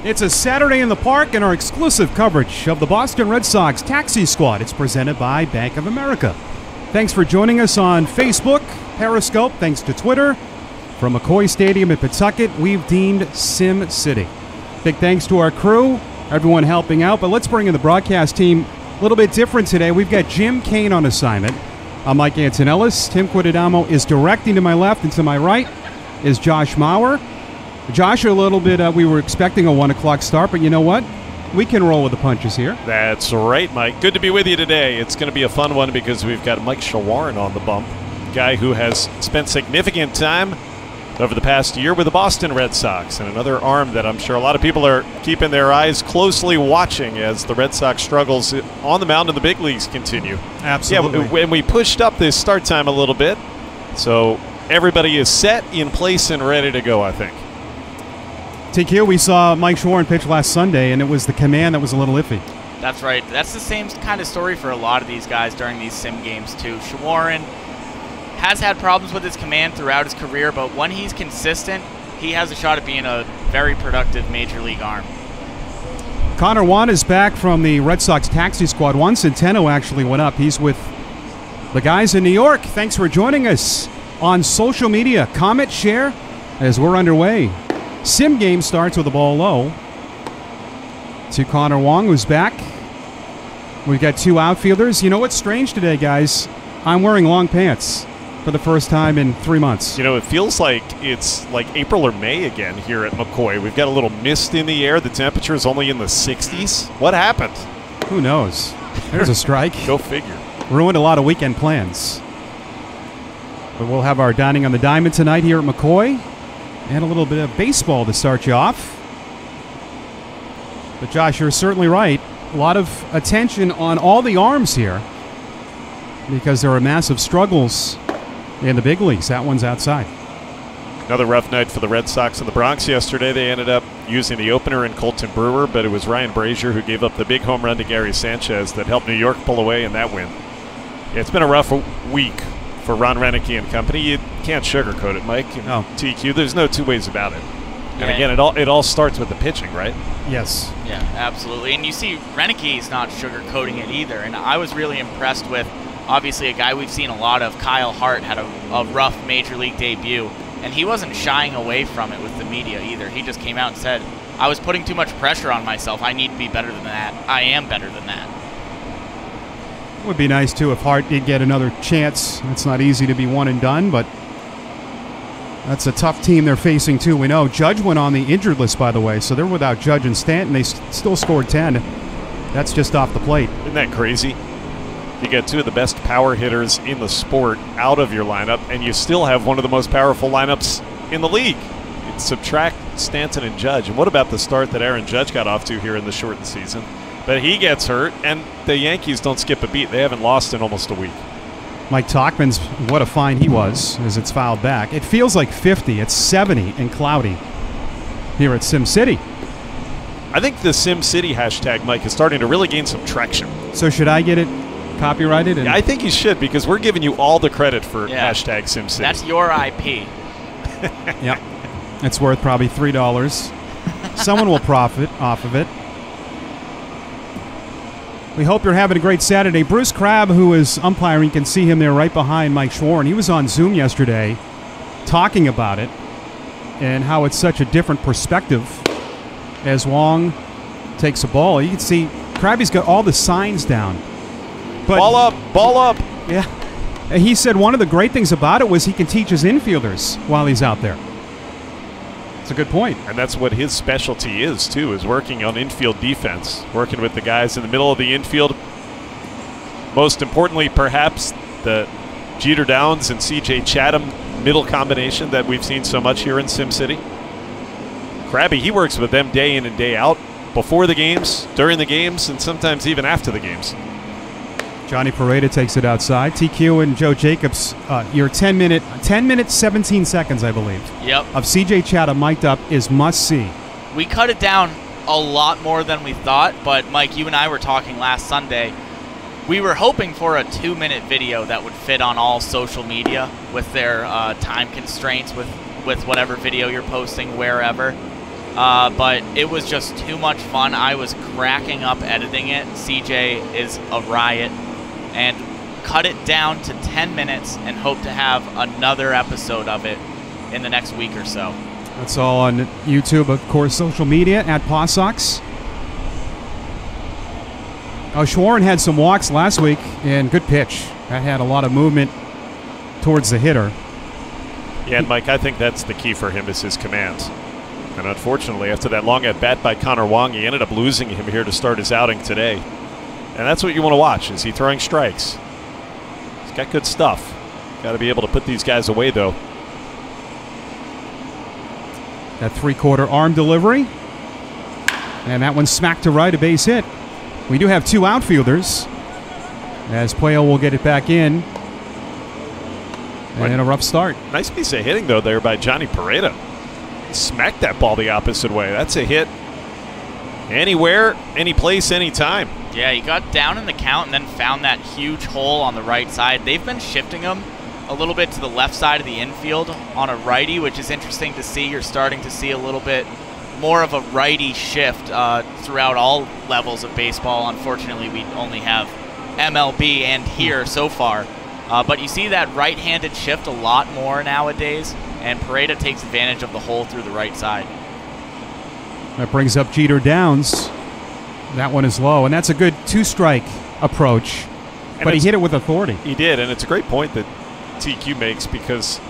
It's a Saturday in the park, and our exclusive coverage of the Boston Red Sox Taxi Squad. It's presented by Bank of America. Thanks for joining us on Facebook, Periscope, thanks to Twitter. From McCoy Stadium in Pawtucket, we've deemed Sim City. Big thanks to our crew, everyone helping out. But let's bring in the broadcast team. A little bit different today. We've got Jim Kane on assignment. I'm Mike Antonellis. Tim Quidadamo is directing to my left, and to my right is Josh Maurer. Josh, a little bit, we were expecting a 1 o'clock start, but you know what? We can roll with the punches here. That's right, Mike. Good to be with you today. It's going to be a fun one because we've got Mike Shawaryn on the bump, a guy who has spent significant time over the past year with the Boston Red Sox, and another arm that I'm sure a lot of people are keeping their eyes closely watching as the Red Sox struggles on the mound in the big leagues continue. Absolutely. Yeah, when we pushed up this start time a little bit, so everybody is set, in place, and ready to go, I think. TQ, we saw Mike Shawaryn pitch last Sunday, and it was the command that was a little iffy. That's right. That's the same kind of story for a lot of these guys during these sim games, too. Shawaryn has had problems with his command throughout his career, but when he's consistent, he has a shot at being a very productive major league arm. Connor Juan is back from the Red Sox Taxi Squad. Juan Centeno actually went up. He's with the guys in New York. Thanks for joining us on social media. Comment, share as we're underway. Sim Game starts with the ball low to Connor Wong, who's back. We've got two outfielders. You know what's strange today, guys? I'm wearing long pants for the first time in 3 months. You know, it feels like it's like April or May again here at McCoy. We've got a little mist in the air. The temperature is only in the 60s. What happened? Who knows? There's a strike. Go figure. Ruined a lot of weekend plans. But we'll have our dining on the diamond tonight here at McCoy. And a little bit of baseball to start you off. But Josh, you're certainly right. A lot of attention on all the arms here because there are massive struggles in the big leagues. That one's outside. Another rough night for the Red Sox in the Bronx yesterday. They ended up using the opener in Colton Brewer, but it was Ryan Brazier who gave up the big home run to Gary Sanchez that helped New York pull away in that win. Yeah, it's been a rough week for Ron Renicky and company. You can't sugarcoat it, Mike. No. TQ, there's no two ways about it. Yeah. And again, it all starts with the pitching, right? Yes. Yeah, absolutely. And you see Renicky's not sugarcoating it either. And I was really impressed with, obviously, a guy we've seen a lot of. Kyle Hart had a rough major league debut, and he wasn't shying away from it with the media either. He just came out and said, I was putting too much pressure on myself. I need to be better than that. I am better than that. It would be nice, too, if Hart did get another chance. It's not easy to be one and done, but that's a tough team they're facing, too. We know Judge went on the injured list, by the way, so they're without Judge and Stanton. They still scored 10. That's just off the plate. Isn't that crazy? You get two of the best power hitters in the sport out of your lineup, and you still have one of the most powerful lineups in the league. You'd subtract Stanton and Judge. And what about the start that Aaron Judge got off to here in the shortened season? But he gets hurt, and the Yankees don't skip a beat. They haven't lost in almost a week. Mike Tauchman's, what a find he was as it's fouled back. It feels like 50. It's 70 and cloudy here at Sim City. I think the Sim City hashtag, Mike, is starting to really gain some traction. So should I get it copyrighted? Yeah, I think you should, because we're giving you all the credit for hashtag Sim City. That's your IP. Yep. It's worth probably $3. Someone will profit off of it. We hope you're having a great Saturday. Bruce Crabb, who is umpiring, you can see him there right behind Mike Shawaryn. He was on Zoom yesterday talking about it and how it's such a different perspective as Wong takes a ball. You can see Crabby's got all the signs down. But ball up, ball up. Yeah. And he said one of the great things about it was he can teach his infielders while he's out there. It's a good point. And that's what his specialty is, too, is working on infield defense, working with the guys in the middle of the infield. Most importantly, perhaps, the Jeter Downs and C.J. Chatham middle combination that we've seen so much here in Sim City. Krabby, he works with them day in and day out, before the games, during the games, and sometimes even after the games. Johnny Pareda takes it outside. TQ and Joe Jacobs, your 10 minutes, 17 seconds, I believe. Yep. Of C.J. Chatham mic'd up is must-see. We cut it down a lot more than we thought, but Mike, you and I were talking last Sunday. We were hoping for a 2-minute video that would fit on all social media with their time constraints with whatever video you're posting wherever. but it was just too much fun. I was cracking up editing it. CJ is a riot, and cut it down to 10 minutes and hope to have another episode of it in the next week or so. That's all on YouTube, of course, social media at Sox. Schwarren had some walks last week, and good pitch. That had a lot of movement towards the hitter. Yeah, and Mike, I think that's the key for him is his commands. And unfortunately, after that long at-bat by Connor Wong, he ended up losing him here to start his outing today. And that's what you want to watch, is he throwing strikes. He's got good stuff. Got to be able to put these guys away, though. That three-quarter arm delivery. And that one smacked to right, a base hit. We do have two outfielders, as Pueo will get it back in. And a rough start. Nice piece of hitting, though, there by Johnny Pereda. Smacked that ball the opposite way. That's a hit anywhere, any place, anytime. Yeah, he got down in the count and then found that huge hole on the right side. They've been shifting him a little bit to the left side of the infield on a righty, which is interesting to see. You're starting to see a little bit more of a righty shift throughout all levels of baseball. Unfortunately, we only have MLB and here so far. But you see that right-handed shift a lot more nowadays, and Pereda takes advantage of the hole through the right side. That brings up Jeter Downs. That one is low, and that's a good two-strike approach. But he hit it with authority. He did, and it's a great point that TQ makes, because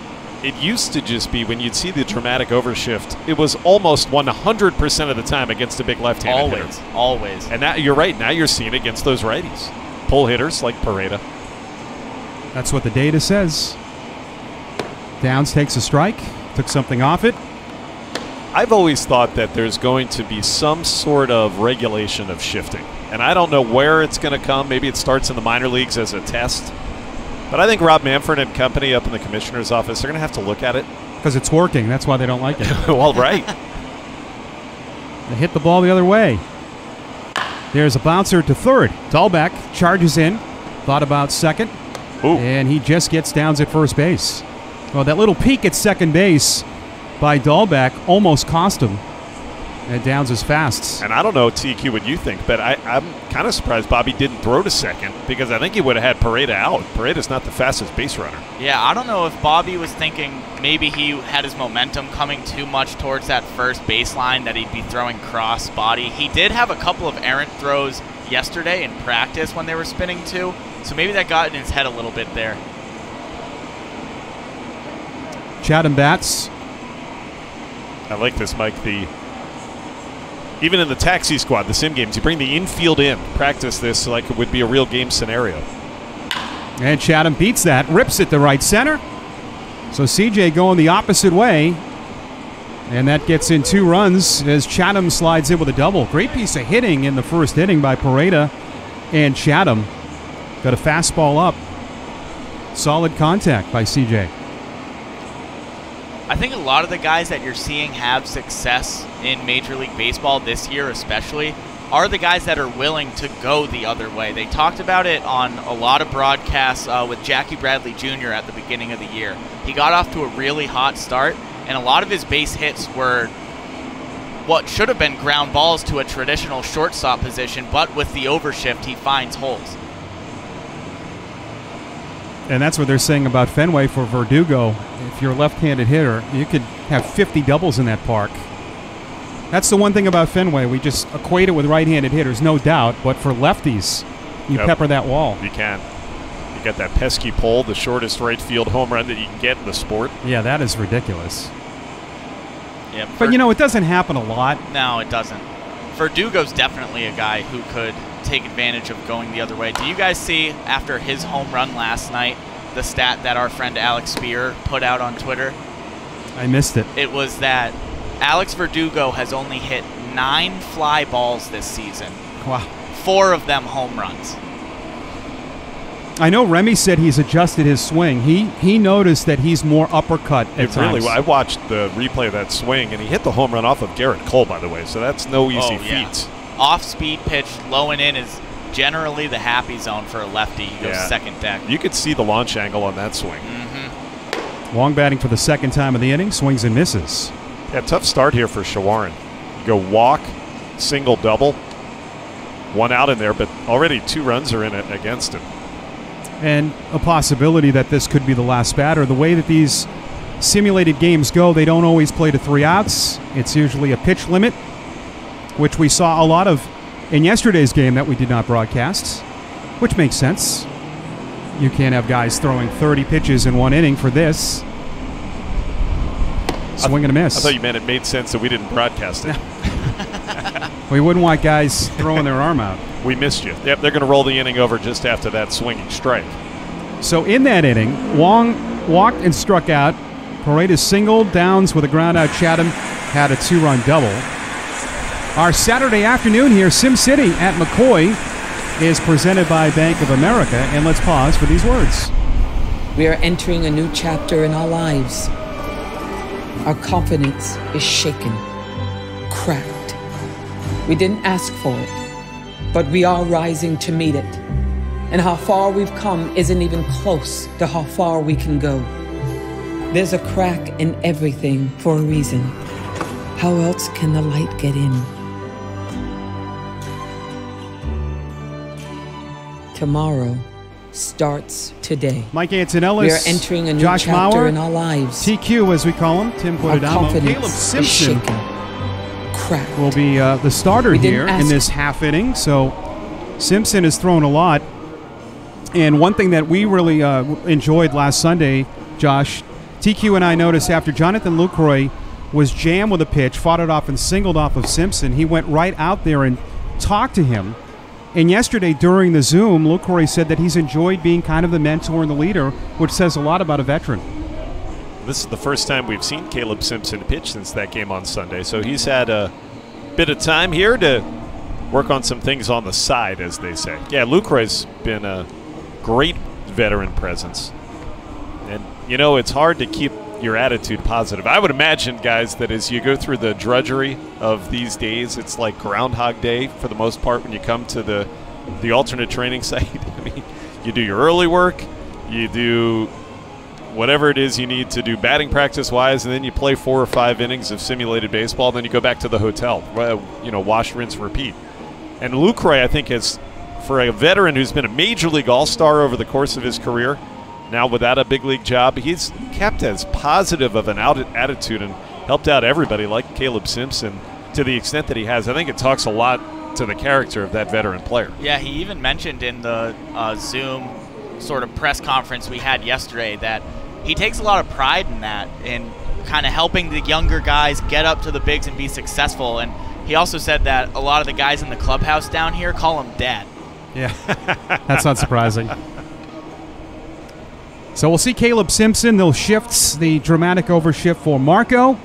it used to just be when you'd see the dramatic overshift, it was almost 100% of the time against a big left-handed hitter. Always. And now you're right. Now you're seeing it against those righties. Pull hitters like Pereda. That's what the data says. Downs takes a strike, took something off it. I've always thought that there's going to be some sort of regulation of shifting. And I don't know where it's going to come. Maybe it starts in the minor leagues as a test. But I think Rob Manfred and company up in the commissioner's office are going to have to look at it. Because it's working. That's why they don't like it. Well, right. They hit the ball the other way. There's a bouncer to third. Dahlbeck charges in. Thought about second. Ooh. And he just gets Downs at first base. Well, that little peek at second base by Dahlbeck almost cost him. And Downs is fast. And I don't know, TQ, what you think, but I'm kind of surprised Bobby didn't throw to second, because I think he would have had Pereda out. Pereda's not the fastest base runner. Yeah, I don't know if Bobby was thinking maybe he had his momentum coming too much towards that first baseline, that he'd be throwing cross body. He did have a couple of errant throws yesterday in practice when they were spinning too, so maybe that got in his head a little bit there. Chatham bats. I like this, Mike. Even in the taxi squad, the sim games, you bring the infield in. Practice this like it would be a real game scenario. And Chatham beats that, rips it to right center. So CJ going the opposite way. And that gets in 2 runs as Chatham slides in with a double. Great piece of hitting in the first inning by Pereda and Chatham. Got a fastball up. Solid contact by CJ. I think a lot of the guys that you're seeing have success in Major League Baseball this year especially are the guys that are willing to go the other way. They talked about it on a lot of broadcasts with Jackie Bradley Jr. at the beginning of the year. He got off to a really hot start, and a lot of his base hits were what should have been ground balls to a traditional shortstop position, but with the overshift, he finds holes. And that's what they're saying about Fenway for Verdugo. If you're a left-handed hitter, you could have 50 doubles in that park. That's the one thing about Fenway. We just equate it with right-handed hitters, no doubt. But for lefties, you pepper that wall. You can. You got that pesky pole, the shortest right field home run that you can get in the sport. Yeah, that is ridiculous. Yeah, but, you know, it doesn't happen a lot. No, it doesn't. Verdugo's definitely a guy who could take advantage of going the other way. Do you guys see, after his home run last night, the stat that our friend Alex Spear put out on Twitter? I missed it. It was that Alex Verdugo has only hit 9 fly balls this season. Wow. 4 of them home runs. I know Remy said he's adjusted his swing. He noticed that he's more uppercut at times. Really, I watched the replay of that swing, and he hit the home run off of Garrett Cole, by the way, so that's no easy feat. Off-speed pitch, low and in is generally the happy zone for a lefty. He goes second deck. You could see the launch angle on that swing. Long batting for the second time of the inning, swings and misses. Yeah, tough start here for Schwarren. go walk, single, double, 1 out in there, but already 2 runs are in it against him. And a possibility that this could be the last batter. The way that these simulated games go, they don't always play to 3 outs. It's usually a pitch limit, which we saw a lot of in yesterday's game that we did not broadcast, which makes sense. You can't have guys throwing 30 pitches in 1 inning for this. Swing and a miss. I thought you meant it made sense that we didn't broadcast it. We wouldn't want guys throwing their arm out. We missed you. Yep, they're going to roll the inning over just after that swinging strike. So in that inning, Wong walked and struck out. Paredes singled. Downs with a ground out. Chatham had a 2-run double. Our Saturday afternoon here, Sim City at McCoy, is presented by Bank of America. And let's pause for these words. We are entering a new chapter in our lives. Our confidence is shaken, cracked. We didn't ask for it, but we are rising to meet it. And how far we've come isn't even close to how far we can go. There's a crack in everything for a reason. How else can the light get in? Tomorrow starts today. Mike Antonellis, we are entering a new Josh chapter Mauer, in our lives. TQ as we call him, Tim Our Quintadamo, confidence Caleb is Simpson shaken, cracked. will be the starter We didn't here in ask- this half inning. So Simpson has thrown a lot. And one thing that we really enjoyed last Sunday, Josh, TQ and I noticed after Jonathan Lucroy was jammed with a pitch, fought it off and singled off of Simpson, he went right out there and talked to him. And yesterday during the Zoom, Lucroy said that he's enjoyed being kind of the mentor and the leader, which says a lot about a veteran. This is the first time we've seen Caleb Simpson pitch since that game on Sunday, so he's had a bit of time here to work on some things on the side, as they say. Yeah, Lucroy's been a great veteran presence. And, you know, it's hard to keep your attitude positive. I would imagine, guys, that as you go through the drudgery of these days, it's like Groundhog Day for the most part when you come to the alternate training site. I mean, you do your early work, you do whatever it is you need to do batting practice-wise, and then you play 4 or 5 innings of simulated baseball, then you go back to the hotel, you know, wash, rinse, repeat. And Lucroy, I think, is, for a veteran who's been a Major League All-Star over the course of his career, now without a big league job, he's kept as positive of an attitude and helped out everybody like Caleb Simpson to the extent that he has. I think it talks a lot to the character of that veteran player. Yeah, he even mentioned in the Zoom sort of press conference we had yesterday that he takes a lot of pride in that, in kind of helping the younger guys get up to the bigs and be successful. And he also said that a lot of the guys in the clubhouse down here call him Dad. Yeah, that's not surprising. So we'll see Caleb Simpson. They'll shift the dramatic overshift for Marco.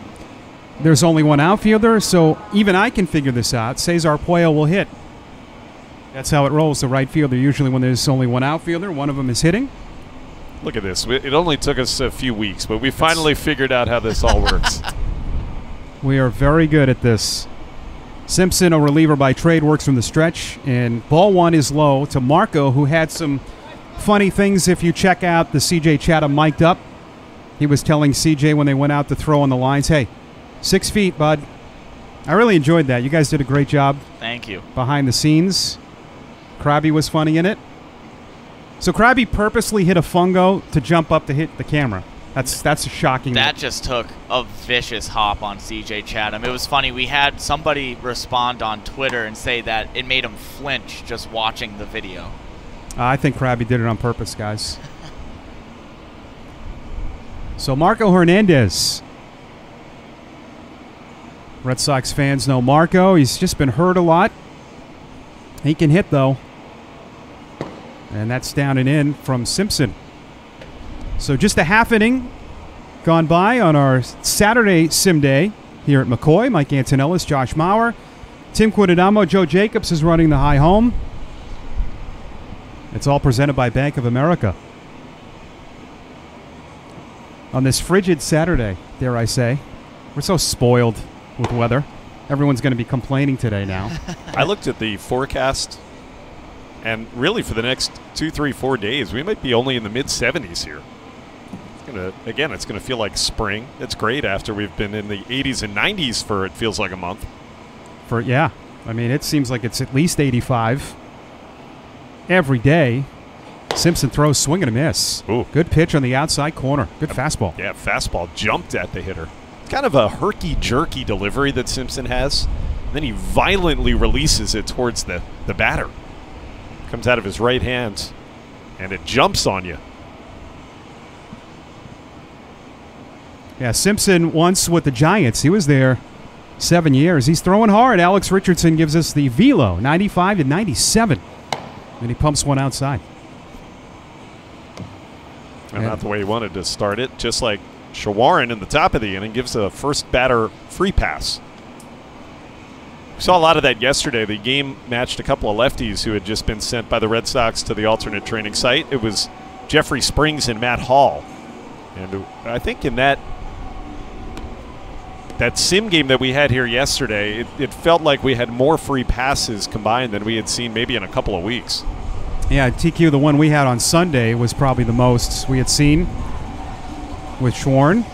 There's only one outfielder, so even I can figure this out. Cesar Puello will hit. That's how it rolls, the right fielder. Usually when there's only one outfielder, one of them is hitting. Look at this. It only took us a few weeks, but we finally figured out how this all works. We are very good at this. Simpson, a reliever by trade, works from the stretch, and ball 1 is low to Marco, who had some funny things. If you check out the CJ Chatham mic'd up, he was telling CJ when they went out to throw on the lines, hey, 6 feet, bud. I really enjoyed that. You guys did a great job. Thank you. Behind the scenes. Krabby was funny in it. So Krabby purposely hit a fungo to jump up to hit the camera. That's a shocking. That just took a vicious hop on CJ Chatham. It was funny. We had somebody respond on Twitter and say that it made him flinch just watching the video. I think Krabby did it on purpose, guys. So Marco Hernandez. Red Sox fans know Marco. He's just been hurt a lot. He can hit, though. And that's down and in from Simpson. So just a half inning gone by on our Saturday Sim Day here at McCoy. Mike Antonellis, Josh Mauer, Tim Quintadamo, Joe Jacobs is running the high home. It's all presented by Bank of America. On this frigid Saturday, dare I say. We're so spoiled with weather. Everyone's going to be complaining today now. I looked at the forecast, and really for the next 2, 3, 4 days, we might be only in the mid-70s here. It's going to feel like spring. It's great after we've been in the 80s and 90s for, it feels like, a month. Yeah. I mean, it seems like it's at least 85 every day. Simpson throws, swing and a miss. Ooh. Good pitch on the outside corner. Good fastball. Yeah, fastball jumped at the hitter. It's kind of a herky-jerky delivery that Simpson has. Then he violently releases it towards the batter. Comes out of his right hand, and it jumps on you. Yeah, Simpson once with the Giants. He was there 7 years. He's throwing hard. Alex Richardson gives us the velo, 95 to 97. And he pumps one outside. And not the way he wanted to start it. Just like Shawaryn in the top of the inning gives a first batter free pass. We saw a lot of that yesterday. The game matched a couple of lefties who had just been sent by the Red Sox to the alternate training site. It was Jeffrey Springs and Matt Hall. And I think in that sim game that we had here yesterday, it felt like we had more free passes combined than we had seen maybe in a couple of weeks. Yeah, TQ, the one we had on Sunday was probably the most we had seen with Shawaryn.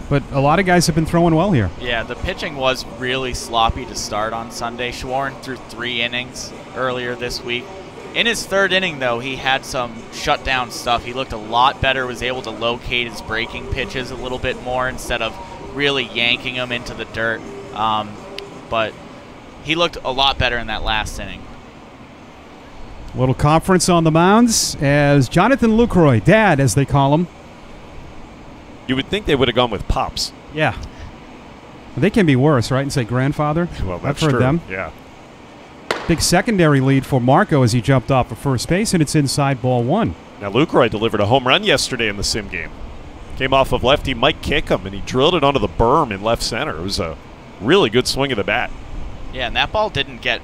But a lot of guys have been throwing well here. Yeah, the pitching was really sloppy to start on Sunday. Shawaryn threw 3 innings earlier this week. In his 3rd inning, though, he had some shutdown stuff. He looked a lot better, was able to locate his breaking pitches a little bit more instead of really yanking them into the dirt. But he looked a lot better in that last inning. A little conference on the mounds as Jonathan Lucroy, Dad, as they call him. You would think they would have gone with Pops. Yeah. They can be worse, right, and say grandfather? Well, that's I've heard true. them. Yeah. Big secondary lead for Marco as he jumped off of first base, and it's inside ball 1. Now, Lucroy delivered a home run yesterday in the sim game. Came off of lefty Mike Kickham, and he drilled it onto the berm in left center. It was a really good swing of the bat. Yeah, and that ball didn't get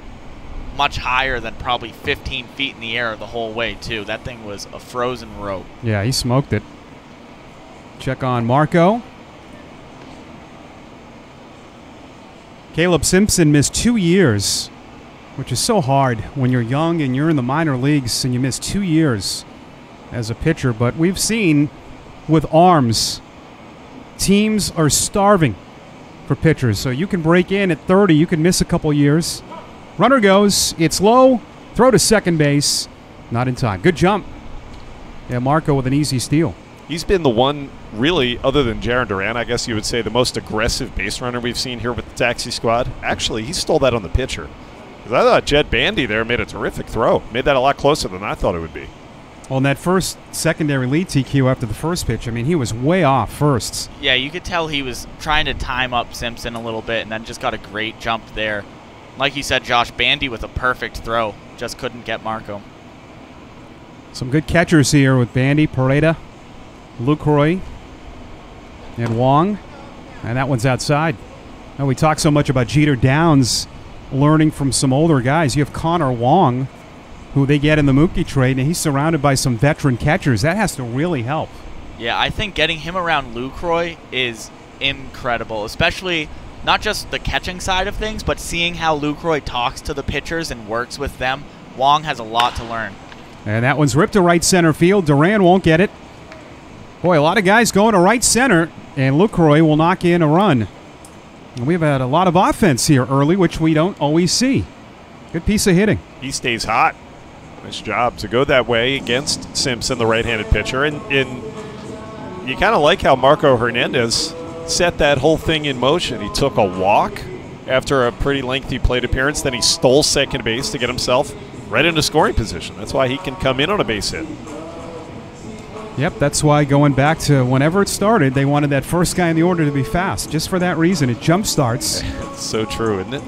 much higher than probably 15 feet in the air the whole way, too. That thing was a frozen rope. Yeah, he smoked it. Check on Marco. Caleb Simpson missed 2 years, which is so hard when you're young and you're in the minor leagues and you miss 2 years as a pitcher. But we've seen with arms, teams are starving for pitchers. So you can break in at 30, you can miss a couple years. Runner goes, it's low, throw to second base, not in time. Good jump. Yeah, Marco with an easy steal. He's been the one, really, other than Jarren Duran, I guess you would say, the most aggressive base runner we've seen here with the taxi squad. Actually, he stole that on the pitcher. Because I thought Jed Bandy there made a terrific throw. Made that a lot closer than I thought it would be. Well, in that first secondary lead, TQ, after the first pitch, I mean, he was way off firsts. Yeah, you could tell he was trying to time up Simpson a little bit and then just got a great jump there. Like you said, Josh, Bandy with a perfect throw. Just couldn't get Marco. Some good catchers here with Bandy, Pareda, Lucroy, and Wong. And that one's outside. Now, we talk so much about Jeter Downs learning from some older guys. You have Connor Wong, who they get in the Mookie trade, and he's surrounded by some veteran catchers. That has to really help. Yeah, I think getting him around Lucroy is incredible, especially not just the catching side of things, but seeing how Lucroy talks to the pitchers and works with them. Wong has a lot to learn. And that one's ripped to right center field. Duran won't get it. Boy, a lot of guys going to right center, and Lucroy will knock in a run. And we've had a lot of offense here early, which we don't always see. Good piece of hitting. He stays hot. Nice job to go that way against Simpson, the right-handed pitcher. And you kind of like how Marco Hernandez set that whole thing in motion. He took a walk after a pretty lengthy plate appearance. Then he stole second base to get himself right into scoring position. That's why he can come in on a base hit. Yep, that's why going back to whenever it started, they wanted that first guy in the order to be fast. Just for that reason, it jump starts. It's so true, isn't it?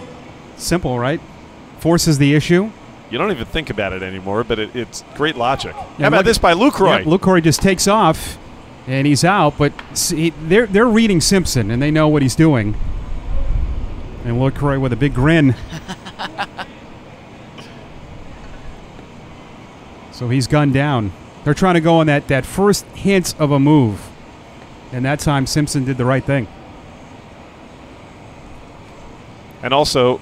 Simple, right? Forces the issue. You don't even think about it anymore, but it's great logic. Yeah, How about this by Lucroy? Yep, Lucroy just takes off, and he's out, but see, they're reading Simpson, and they know what he's doing. And Lucroy with a big grin. So he's gunned down. They're trying to go on that first hint of a move. And that time Simpson did the right thing. And also,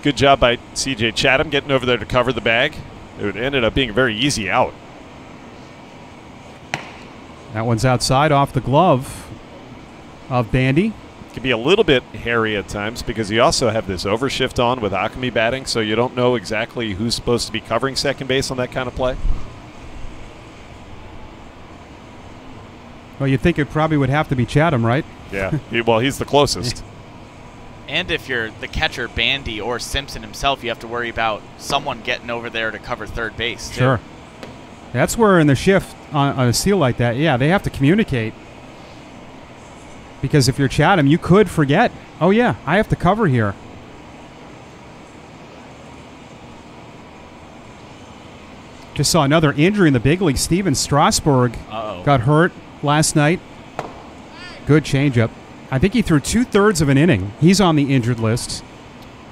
good job by C.J. Chatham getting over there to cover the bag. It ended up being a very easy out. That one's outside off the glove of Bandy. can be a little bit hairy at times because you also have this overshift on with Akami batting, so you don't know exactly who's supposed to be covering second base on that kind of play. Well, you'd think it probably would have to be Chatham, right? Yeah, well, he's the closest. And if you're the catcher, Bandy, or Simpson himself, you have to worry about someone getting over there to cover third base, too. Sure. That's where in the shift on a steal like that, yeah, they have to communicate. Because if you're Chatham, you could forget, oh, yeah, I have to cover here. Just saw another injury in the big league. Steven Strasburg got hurt last night. Good changeup. I think he threw 2/3 of an inning. He's on the injured list.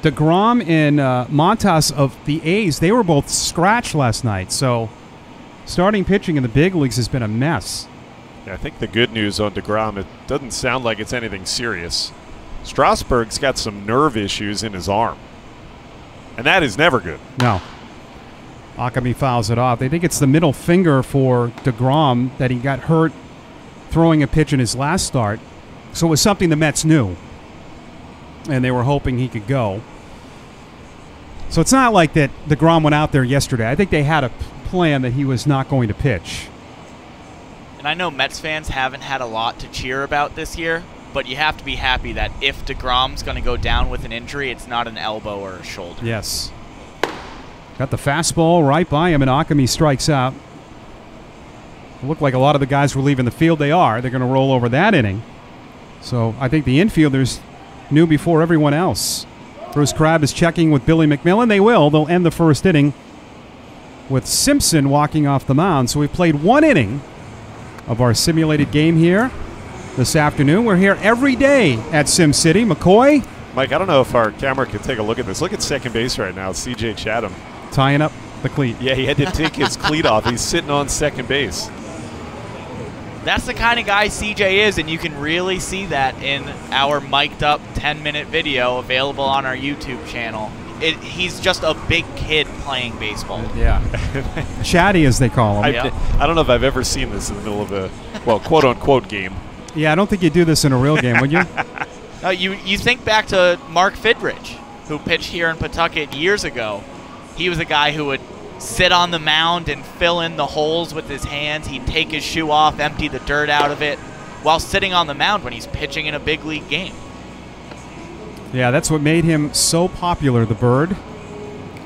DeGrom and Montas of the A's, they were both scratched last night. So starting pitching in the big leagues has been a mess. Yeah, I think the good news on DeGrom, it doesn't sound like it's anything serious. Strasburg's got some nerve issues in his arm. And that is never good. No. Akami fouls it off. They think it's the middle finger for DeGrom that he got hurt throwing a pitch in his last start. So it was something the Mets knew. And they were hoping he could go. So it's not like that DeGrom went out there yesterday. I think they had a plan that he was not going to pitch. And I know Mets fans haven't had a lot to cheer about this year, but you have to be happy that if DeGrom's going to go down with an injury, it's not an elbow or a shoulder. Yes. Got the fastball right by him, and Akami strikes out. It looked like a lot of the guys were leaving the field. They are. They're going to roll over that inning. So I think the infielders knew before everyone else. Bruce Crabb is checking with Billy McMillan. They will. They'll end the first inning with Simpson walking off the mound. So we played one inning of our simulated game here this afternoon. We're here every day at Sim City. McCoy. Mike, I don't know if our camera can take a look at this. Look at second base right now. It's CJ Chatham. Tying up the cleat. Yeah, he had to take his cleat off. He's sitting on second base. That's the kind of guy CJ is, and you can really see that in our mic'd up 10-minute video available on our YouTube channel. He's just a big kid playing baseball. Yeah. Chatty, as they call him. I don't know if I've ever seen this in the middle of a, well, quote-unquote game. Yeah, I don't think you'd do this in a real game, would you? You think back to Mark Fidrich, who pitched here in Pawtucket years ago. He was a guy who would sit on the mound and fill in the holes with his hands. He'd take his shoe off, empty the dirt out of it, while sitting on the mound when he's pitching in a big league game. Yeah, that's what made him so popular, the Bird.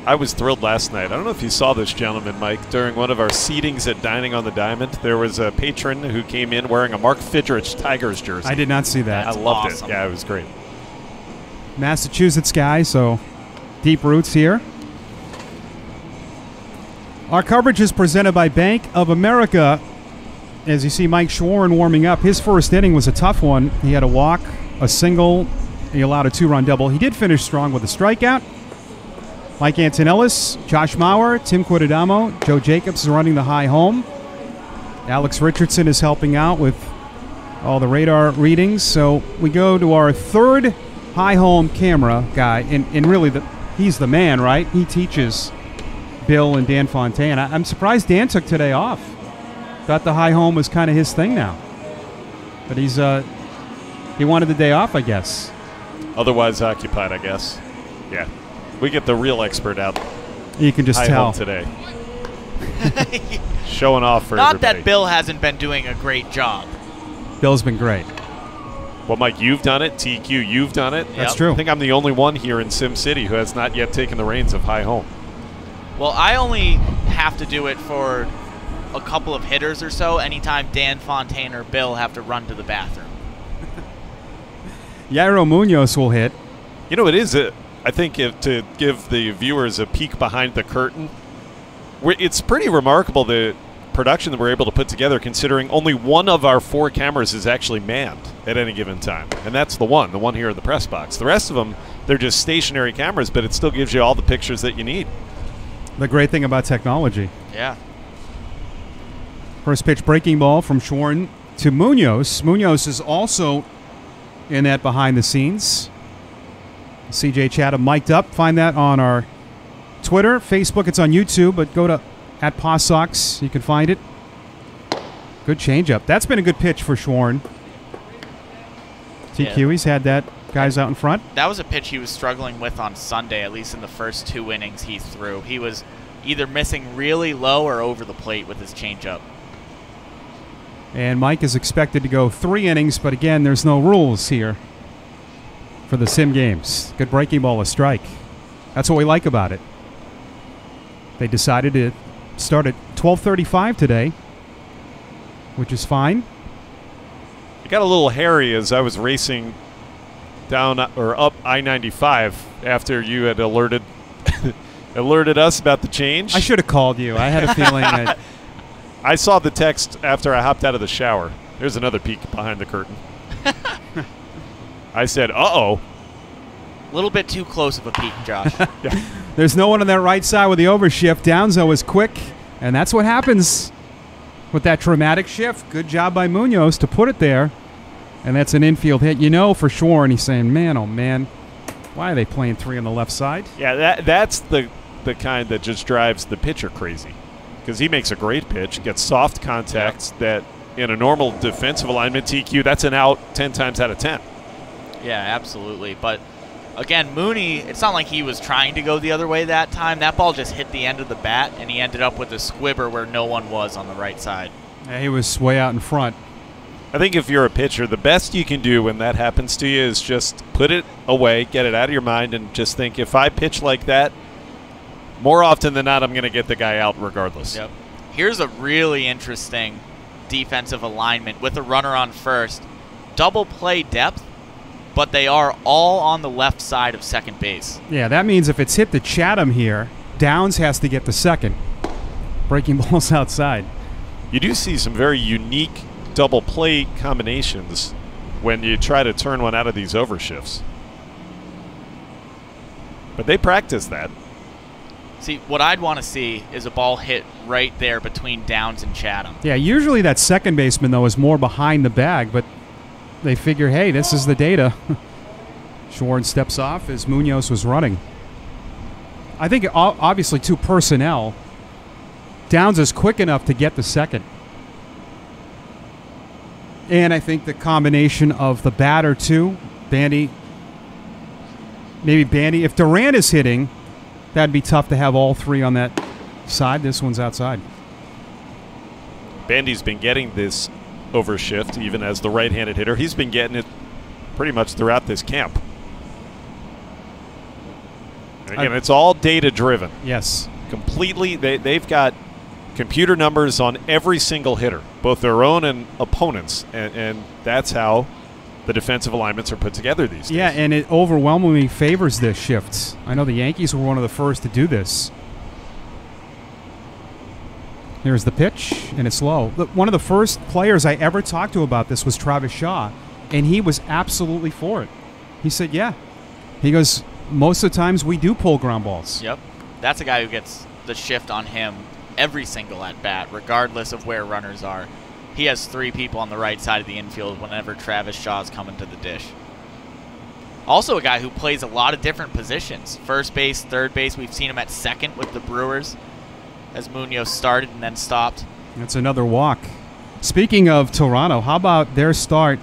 I was thrilled last night. I don't know if you saw this gentleman, Mike. During one of our seatings at Dining on the Diamond, there was a patron who came in wearing a Mark Fidrich Tigers jersey. I did not see that. I loved awesome. it. Yeah, it was great. Massachusetts guy, so deep roots here. Our coverage is presented by Bank of America. As you see Mike Schwarn warming up, his first inning was a tough one. He had a walk, a single, he allowed a 2-run double. He did finish strong with a strikeout. Mike Antonellis, Josh Mauer, Tim Quintadamo, Joe Jacobs is running the high home. Alex Richardson is helping out with all the radar readings. So we go to our third high home camera guy, and really he's the man, right? He teaches Bill and Dan Fontaine. I'm surprised Dan took today off. Thought the high home was kind of his thing now. But he wanted the day off, I guess. Otherwise occupied, I guess. Yeah. We get the real expert out. You can just high tell. home today. Showing off for Not everybody. that Bill hasn't been doing a great job. Bill's been great. Well, Mike, you've done it. TQ, you've done it. That's true. I think I'm the only one here in Sim City who has not yet taken the reins of high home. Well, I only have to do it for a couple of hitters or so anytime Dan Fontaine or Bill have to run to the bathroom. Yairo Munoz will hit. You know, it is, I think, to give the viewers a peek behind the curtain, it's pretty remarkable the production that we're able to put together, considering only one of our 4 cameras is actually manned at any given time. And that's the one here in the press box. The rest of them, they're just stationary cameras, but it still gives you all the pictures that you need. The great thing about technology. Yeah. First pitch breaking ball from Schwarn to Munoz. Munoz is also in that behind the scenes. CJ Chatham mic'd up. Find that on our Twitter, Facebook. It's on YouTube, but go to @PawSox. You can find it. Good changeup. That's been a good pitch for Schwarn. TQ, Yeah. he's had that. Guys out in front. That was a pitch he was struggling with on Sunday, at least in the first 2 innings he threw. He was either missing really low or over the plate with his changeup. And Mike is expected to go 3 innings, but again, there's no rules here for the Sim games. Good breaking ball, a strike. That's what we like about it. They decided to start at 12:35 today, which is fine. It got a little hairy as I was racing down or up I-95 after you had alerted us about the change. I should have called you. I had a feeling that I saw the text after I hopped out of the shower. There's another peek behind the curtain. I said, uh-oh. A little bit too close of a peek, Josh. Yeah. there's no one on that right side with the overshift. Downzo is quick, and that's what happens with that dramatic shift. Good job by Munoz to put it there, and that's an infield hit. You know for sure, and he's saying, man, oh, man, why are they playing 3 on the left side? Yeah, that's the kind that just drives the pitcher crazy because he makes a great pitch, gets soft contacts that in a normal defensive alignment, TQ, that's an out 10 times out of 10. Yeah, absolutely. But again, Mooney, it's not like he was trying to go the other way that time. That ball just hit the end of the bat, and he ended up with a squibber where no one was on the right side. Yeah, he was way out in front. I think if you're a pitcher, the best you can do when that happens to you is just put it away, get it out of your mind, and just think, if I pitch like that, more often than not, I'm going to get the guy out regardless. Yep. Here's a really interesting defensive alignment with a runner on first. Double play depth, but they are all on the left side of second base. Yeah, that means if it's hit to Chatham here, Downs has to get the second. Breaking balls outside. You do see some very unique double play combinations when you try to turn one out of these overshifts. But they practice that. See, what I'd want to see is a ball hit right there between Downs and Chatham. Yeah, usually that second baseman, though, is more behind the bag, but they figure, hey, this is the data. Shorn steps off as Munoz was running. I think, obviously, 2 personnel. Downs is quick enough to get the second. And I think the combination of the batter, too, Bandy, maybe Bandy. If Duran is hitting, that'd be tough to have all 3 on that side. This one's outside. Bandy's been getting this overshift even as the right-handed hitter. He's been getting it pretty much throughout this camp. And again, it's all data-driven. Yes. Completely. They've got computer numbers on every single hitter, both their own and opponents, and that's how the defensive alignments are put together these days. Yeah, and it overwhelmingly favors this shift. I know the Yankees were one of the first to do this. Here's the pitch, and it's low. Look, one of the first players I ever talked to about this was Travis Shaw, and he was absolutely for it. He said, yeah. He goes, most of the times we do pull ground balls. Yep. That's a guy who gets the shift on him every single at-bat, regardless of where runners are. He has 3 people on the right side of the infield whenever Travis Shaw's coming to the dish. Also a guy who plays a lot of different positions. First base, third base. We've seen him at second with the Brewers as Munoz started and then stopped. That's another walk. Speaking of Toronto, how about their start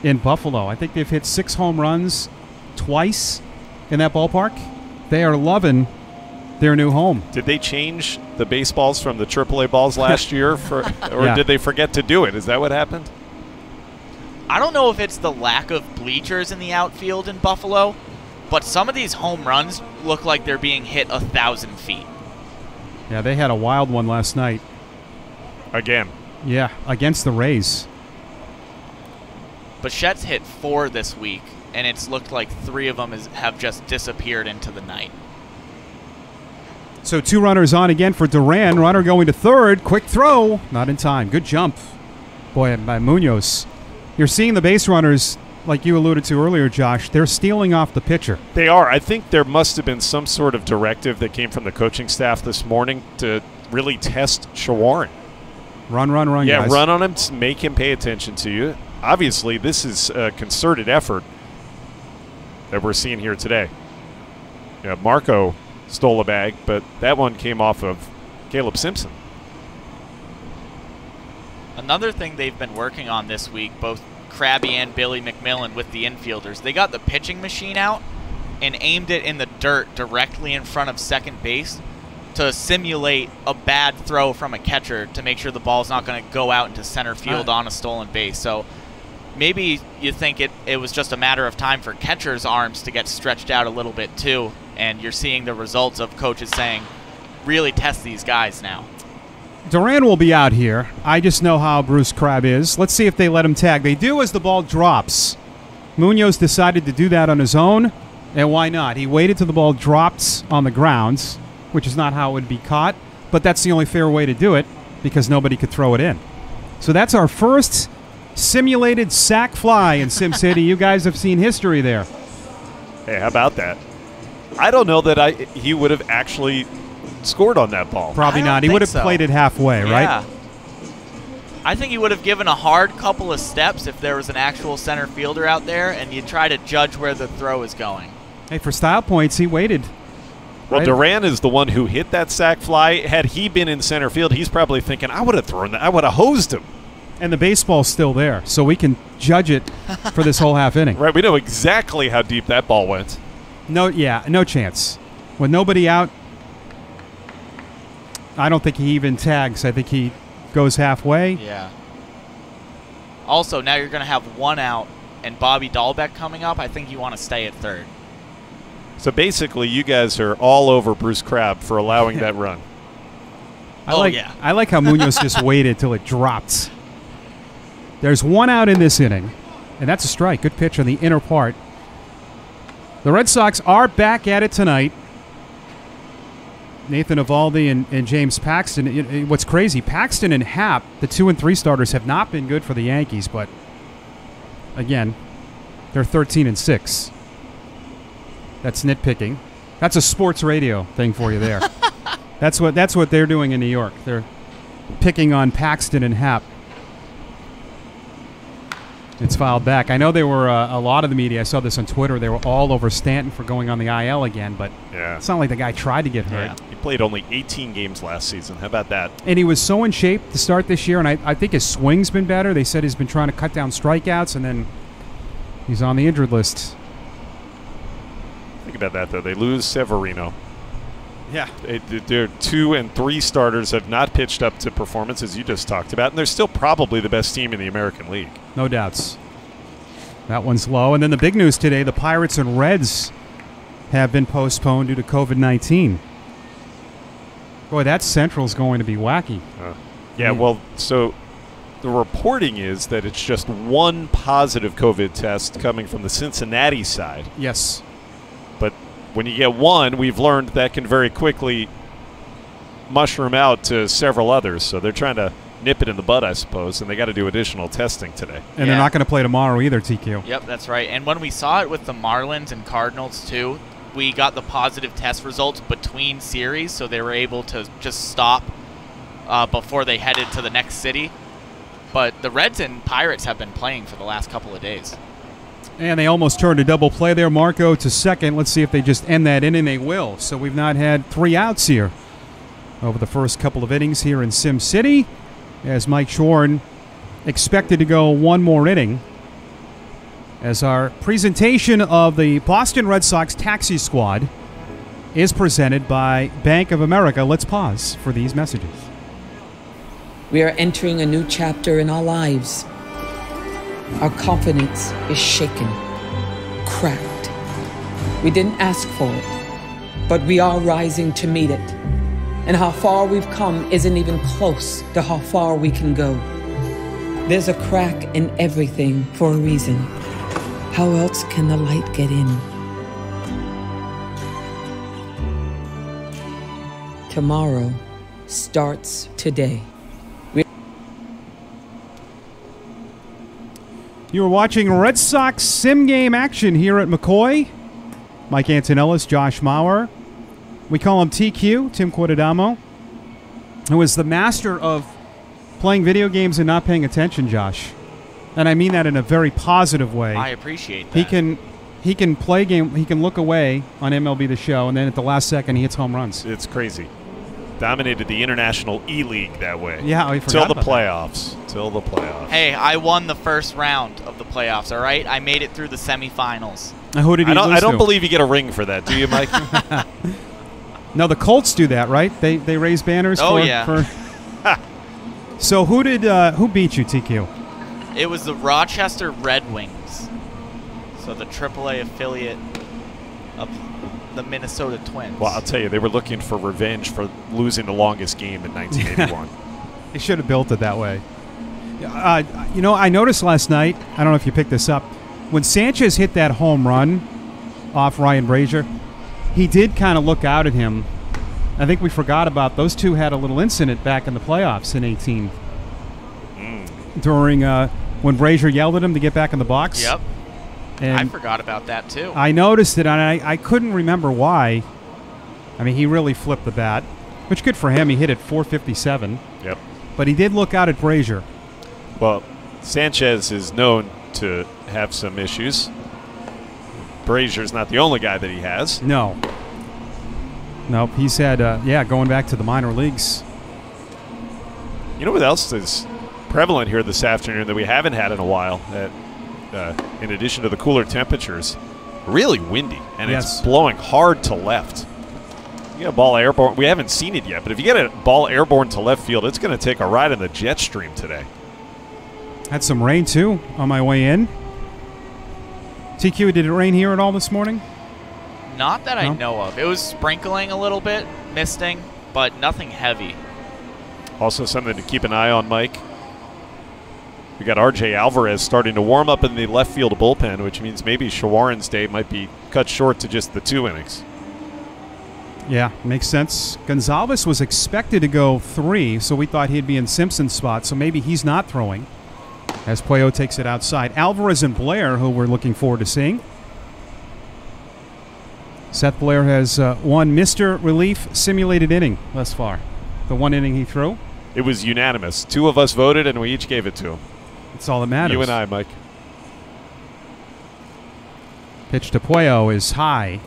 in Buffalo? I think they've hit 6 home runs twice in that ballpark. They are loving their new home. Did they change the baseballs from the AAA balls last year, or Yeah. did they forget to do it? Is that what happened? I don't know if it's the lack of bleachers in the outfield in Buffalo, but some of these home runs look like they're being hit 1,000 feet. Yeah, they had a wild one last night. Again. Yeah, against the Rays. Bichette's hit 4 this week, and it's looked like 3 of them have just disappeared into the night. So 2 runners on again for Duran. Runner going to third. Quick throw. Not in time. Good jump. Boy, by Munoz. You're seeing the base runners, like you alluded to earlier, Josh. They're stealing off the pitcher. They are. I think there must have been some sort of directive that came from the coaching staff this morning to really test Shawaryn. Run, Yeah, guys. run on him, make him pay attention to you. Obviously, this is a concerted effort that we're seeing here today. Yeah, Marco stole a bag, but that one came off of Caleb Simpson. Another thing they've been working on this week, both Krabby and Billy McMillan with the infielders. They got the pitching machine out and aimed it in the dirt directly in front of second base to simulate a bad throw from a catcher to make sure the ball's not going to go out into center field on a stolen base. So maybe you think it was just a matter of time for catchers' arms to get stretched out a little bit too, and you're seeing the results of coaches saying, really test these guys now. Duran will be out here. I just know how Bruce Crabb is. Let's see if they let him tag. They do as the ball drops. Munoz decided to do that on his own, and why not? He waited till the ball dropped on the grounds, which is not how it would be caught, but that's the only fair way to do it because nobody could throw it in. So that's our first simulated sac fly in Sim City. You guys have seen history there. Hey, how about that? I don't know that he would have actually scored on that ball. Probably not. He would have played it halfway, right? I think he would have given a hard couple of steps if there was an actual center fielder out there, and you try to judge where the throw is going. Hey, for style points, he waited. Well, right? Duran is the one who hit that sac fly. Had he been in center field, he's probably thinking, I would have thrown that. I would have hosed him. And the baseball's still there, so we can judge it for this whole half inning. Right, we know exactly how deep that ball went. No chance. With nobody out, I don't think he even tags. I think he goes halfway. Yeah. Also, now you're going to have one out and Bobby Dahlbeck coming up. I think you want to stay at third. So basically, you guys are all over Bruce Crabb for allowing that run. I like how Munoz just waited till it dropped. There's one out in this inning, and that's a strike. Good pitch on the inner part. The Red Sox are back at it tonight. Nathan Eovaldi and James Paxton. What's crazy, Paxton and Happ, the 2 and 3 starters, have not been good for the Yankees, but again, they're 13 and 6. That's nitpicking. That's a sports radio thing for you there. That's what they're doing in New York. They're picking on Paxton and Happ. It's fouled back. I know there were a lot of the media. I saw this on Twitter. They were all over Stanton for going on the IL again, but it's not like the guy tried to get hurt. Yeah. He played only 18 games last season. How about that? And he was so in shape to start this year, and I think his swing's been better. They said he's been trying to cut down strikeouts, and then he's on the injured list. Think about that, though. They lose Severino. Yeah. Their 2 and 3 starters have not pitched up to performance, as you just talked about, and they're still probably the best team in the American League. No doubts. That one's low. And then the big news today, the Pirates and Reds have been postponed due to COVID-19. Boy, that Central's going to be wacky. Well, so the reporting is that it's just one positive COVID test coming from the Cincinnati side. Yes. But when you get one, we've learned that can very quickly mushroom out to several others. So they're trying to nip it in the bud, I suppose, and they got to do additional testing today. And they're not going to play tomorrow either, TQ. Yep, that's right. And when we saw it with the Marlins and Cardinals, too, we got the positive test results between series, so they were able to just stop before they headed to the next city. But the Reds and Pirates have been playing for the last couple of days. And they almost turned a double play there. Marco to second. Let's see if they just end that inning. They will. So we've not had 3 outs here over the first couple of innings here in Sim City, as Mike Shorn expected to go one more inning. As our presentation of the Boston Red Sox taxi squad is presented by Bank of America. Let's pause for these messages. We are entering a new chapter in our lives. Our confidence is shaken, cracked. We didn't ask for it, but we are rising to meet it. And how far we've come isn't even close to how far we can go. There's a crack in everything for a reason. How else can the light get in? Tomorrow starts today. You are watching Red Sox Sim Game action here at McCoy. Mike Antonellis, Josh Maurer. We call him TQ, Tim Quattadamo, who is the master of playing video games and not paying attention, Josh. And I mean that in a very positive way. I appreciate that. He can play game. He can look away on MLB The Show, and then at the last second he hits home runs. It's crazy. Dominated the International E-League that way. Yeah, we Till forgot the about playoffs. Till the playoffs. Hey, I won the first round of the playoffs, all right? I made it through the semifinals. that. Who did he lose I don't to? believe you get a ring for that, do you, Mike? No, the Colts do that, right? They raise banners Oh, for... yeah. for So who beat you, TQ? It was the Rochester Red Wings, so the AAA affiliate of the Minnesota Twins. Well, I'll tell you, they were looking for revenge for losing the longest game in 1981. They should have built it that way. I noticed last night, I don't know if you picked this up, when Sanchez hit that home run off Ryan Brazier, he did kind of look out at him. I think we forgot about those two had a little incident back in the playoffs in 18 during when Brazier yelled at him to get back in the box. Yep. And I forgot about that, too. I noticed it, and I couldn't remember why. I mean, he really flipped the bat, which good for him. He hit it 457. Yep. But he did look out at Brazier. Well, Sanchez is known to have some issues. Brazier's not the only guy that he has. No. Nope, he's had, going back to the minor leagues. You know what else is prevalent here this afternoon that we haven't had in a while? In addition to the cooler temperatures, really windy, and Yes. it's blowing hard to left. You get a ball airborne. We haven't seen it yet, but if you get a ball airborne to left field, it's going to take a ride in the jet stream today. Had some rain, too, on my way in. TQ, did it rain here at all this morning? Not that I No? know of. It was sprinkling a little bit, misting, but nothing heavy. Also something to keep an eye on, Mike. We got R.J. Alvarez starting to warm up in the left field bullpen, which means maybe Shawarren's day might be cut short to just the 2 innings. Yeah, makes sense. Gonzalez was expected to go 3, so we thought he'd be in Simpson's spot, so maybe he's not throwing as Puello takes it outside. Alvarez and Blair, who we're looking forward to seeing. Seth Blair has one Mr. Relief simulated inning thus far. The one inning he threw. It was unanimous. 2 of us voted, and we each gave it to him. That's all that matters. You and I, Mike. Pitch to Puello is high.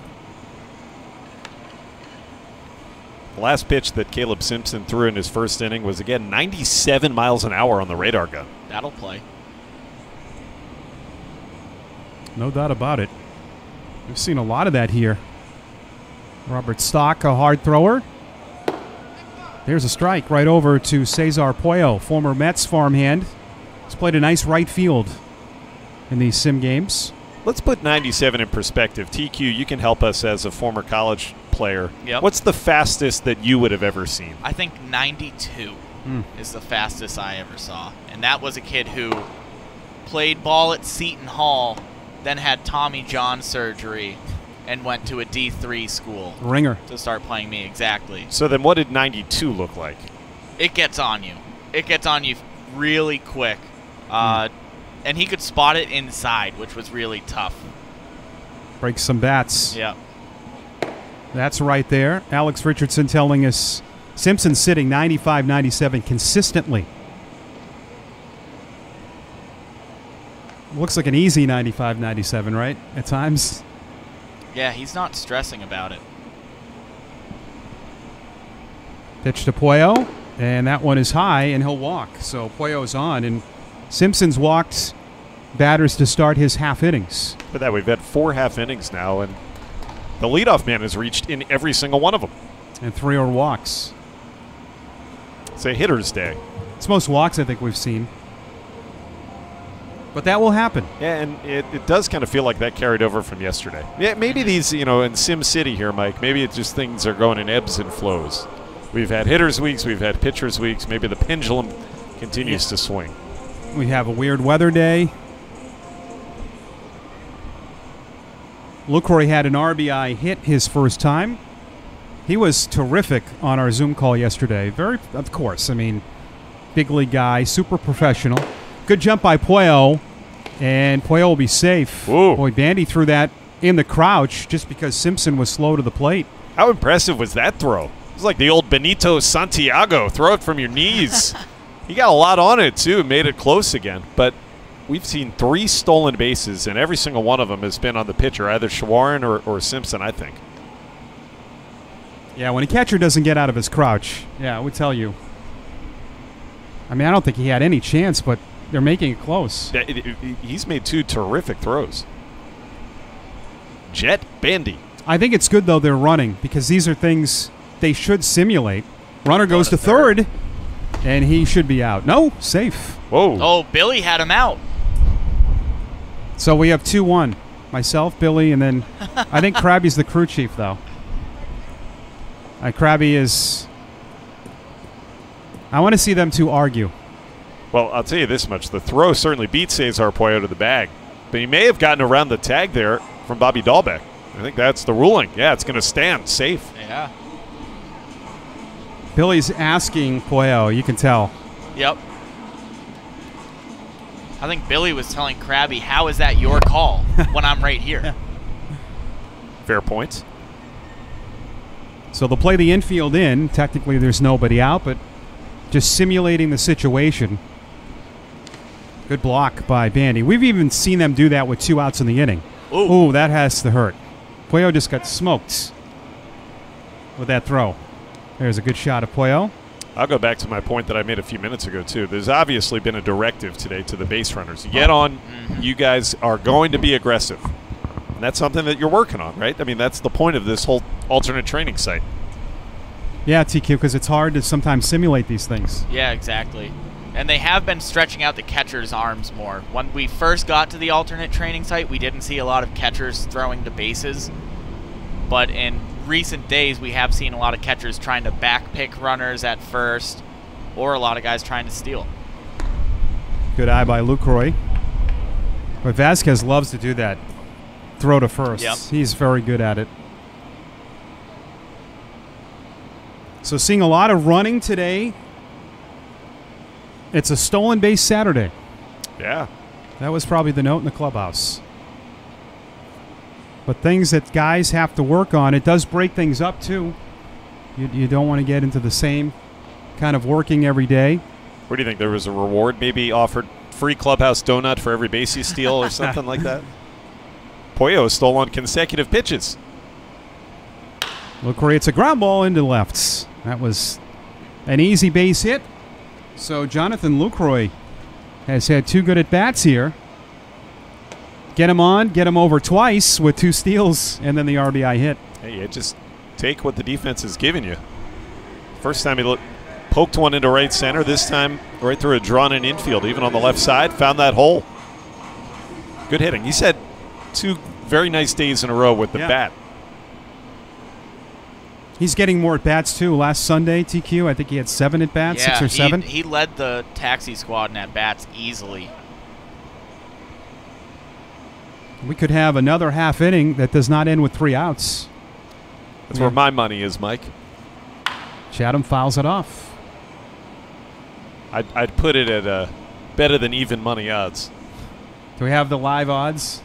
The last pitch that Caleb Simpson threw in his first inning was, again, 97 miles an hour on the radar gun. That'll play. No doubt about it. We've seen a lot of that here. Robert Stock, a hard thrower. There's a strike right over to Cesar Puello, former Mets farmhand. He's played a nice right field in these sim games. Let's put 97 in perspective. TQ, you can help us as a former college player. Yep. What's the fastest that you would have ever seen? I think 92 is the fastest I ever saw. And that was a kid who played ball at Seton Hall, then had Tommy John surgery, and went to a D3 school Ringer. to start playing me. Exactly. So then what did 92 look like? It gets on you. It gets on you really quick. And he could spot it inside, which was really tough. Breaks some bats. Yeah. That's right there. Alex Richardson telling us Simpson's sitting 95-97 consistently. Looks like an easy 95-97, right? At times. Yeah, he's not stressing about it. Pitch to Puello, and that one is high, and he'll walk. So Puello's on, and Simpson's walked batters to start his half innings. But that we've had 4 half innings now, and the leadoff man has reached in every single one of them. And 3 are walks. It's a hitter's day. It's most walks I think we've seen. But that will happen. Yeah, and it does kind of feel like that carried over from yesterday. Yeah, maybe these, in Sim City here, Mike, maybe it's just things are going in ebbs and flows. We've had hitters' weeks, we've had pitchers' weeks. Maybe the pendulum continues to swing. We have a weird weather day. Lucroy had an RBI hit his first time. He was terrific on our Zoom call yesterday. Of course, big league guy, super professional. Good jump by Puello, and Puello will be safe. Ooh. Boy, Bandy threw that in the crouch just because Simpson was slow to the plate. How impressive was that throw? It was like the old Benito Santiago. Throw it from your knees. He got a lot on it, too, made it close again. But we've seen 3 stolen bases, and every single one of them has been on the pitcher, either Shawarren or Simpson, I think. Yeah, when a catcher doesn't get out of his crouch, yeah, I would tell you. I mean, I don't think he had any chance, but they're making it close. He's made 2 terrific throws. Jet Bandy. I think it's good, though, they're running, because these are things they should simulate. Runner goes to third, and he should be out. No, safe. Whoa. Oh, Billy had him out. So we have 2-1. Myself, Billy, and then I think Krabby's the crew chief, though. Krabby is... I want to see them two argue. Well, I'll tell you this much. The throw certainly beat Cesar Puello to the bag. But he may have gotten around the tag there from Bobby Dahlbeck. I think that's the ruling. Yeah, it's going to stand safe. Yeah. Billy's asking Puello, you can tell. Yep. I think Billy was telling Krabby, how is that your call when I'm right here? Fair point. So they'll play the infield in. Technically, there's nobody out, but just simulating the situation. Good block by Bandy. We've even seen them do that with 2 outs in the inning. Ooh, that has to hurt. Puello just got smoked with that throw. There's a good shot of Puello. I'll go back to my point that I made a few minutes ago, too. There's obviously been a directive today to the base runners. You get on, you guys are going to be aggressive. And that's something that you're working on, right? I mean, that's the point of this whole alternate training site. Yeah, TQ, because it's hard to sometimes simulate these things. Yeah, exactly. And they have been stretching out the catcher's arms more. When we first got to the alternate training site, we didn't see a lot of catchers throwing to bases. But in recent days, we have seen a lot of catchers trying to backpick runners at first, or a lot of guys trying to steal. Good eye by Lucroy. But Vasquez loves to do that. Throw to first. Yep. He's very good at it. So seeing a lot of running today. It's a stolen base Saturday. Yeah. That was probably the note in the clubhouse. But things that guys have to work on, it does break things up too. You don't want to get into the same kind of working every day. What do you think? There was a reward maybe offered, free clubhouse donut for every base you steal or something like that? Puello stole on consecutive pitches. Lucroy, it's a ground ball into lefts. That was an easy base hit. So Jonathan Lucroy has had 2 good at-bats here. Get him on, get him over twice with 2 steals, and then the RBI hit. Hey, you just take what the defense is giving you. First time he poked one into right center. This time right through a drawn-in infield, even on the left side. Found that hole. Good hitting. He's had 2 very nice days in a row with the bat. He's getting more at-bats, too. Last Sunday, TQ, I think he had 7 at-bats, 6 or 7. He led the taxi squad in at-bats easily. We could have another half inning that does not end with 3 outs. That's where my money is, Mike. Chatham fouls it off. I'd put it at better than even money odds. Do we have the live odds?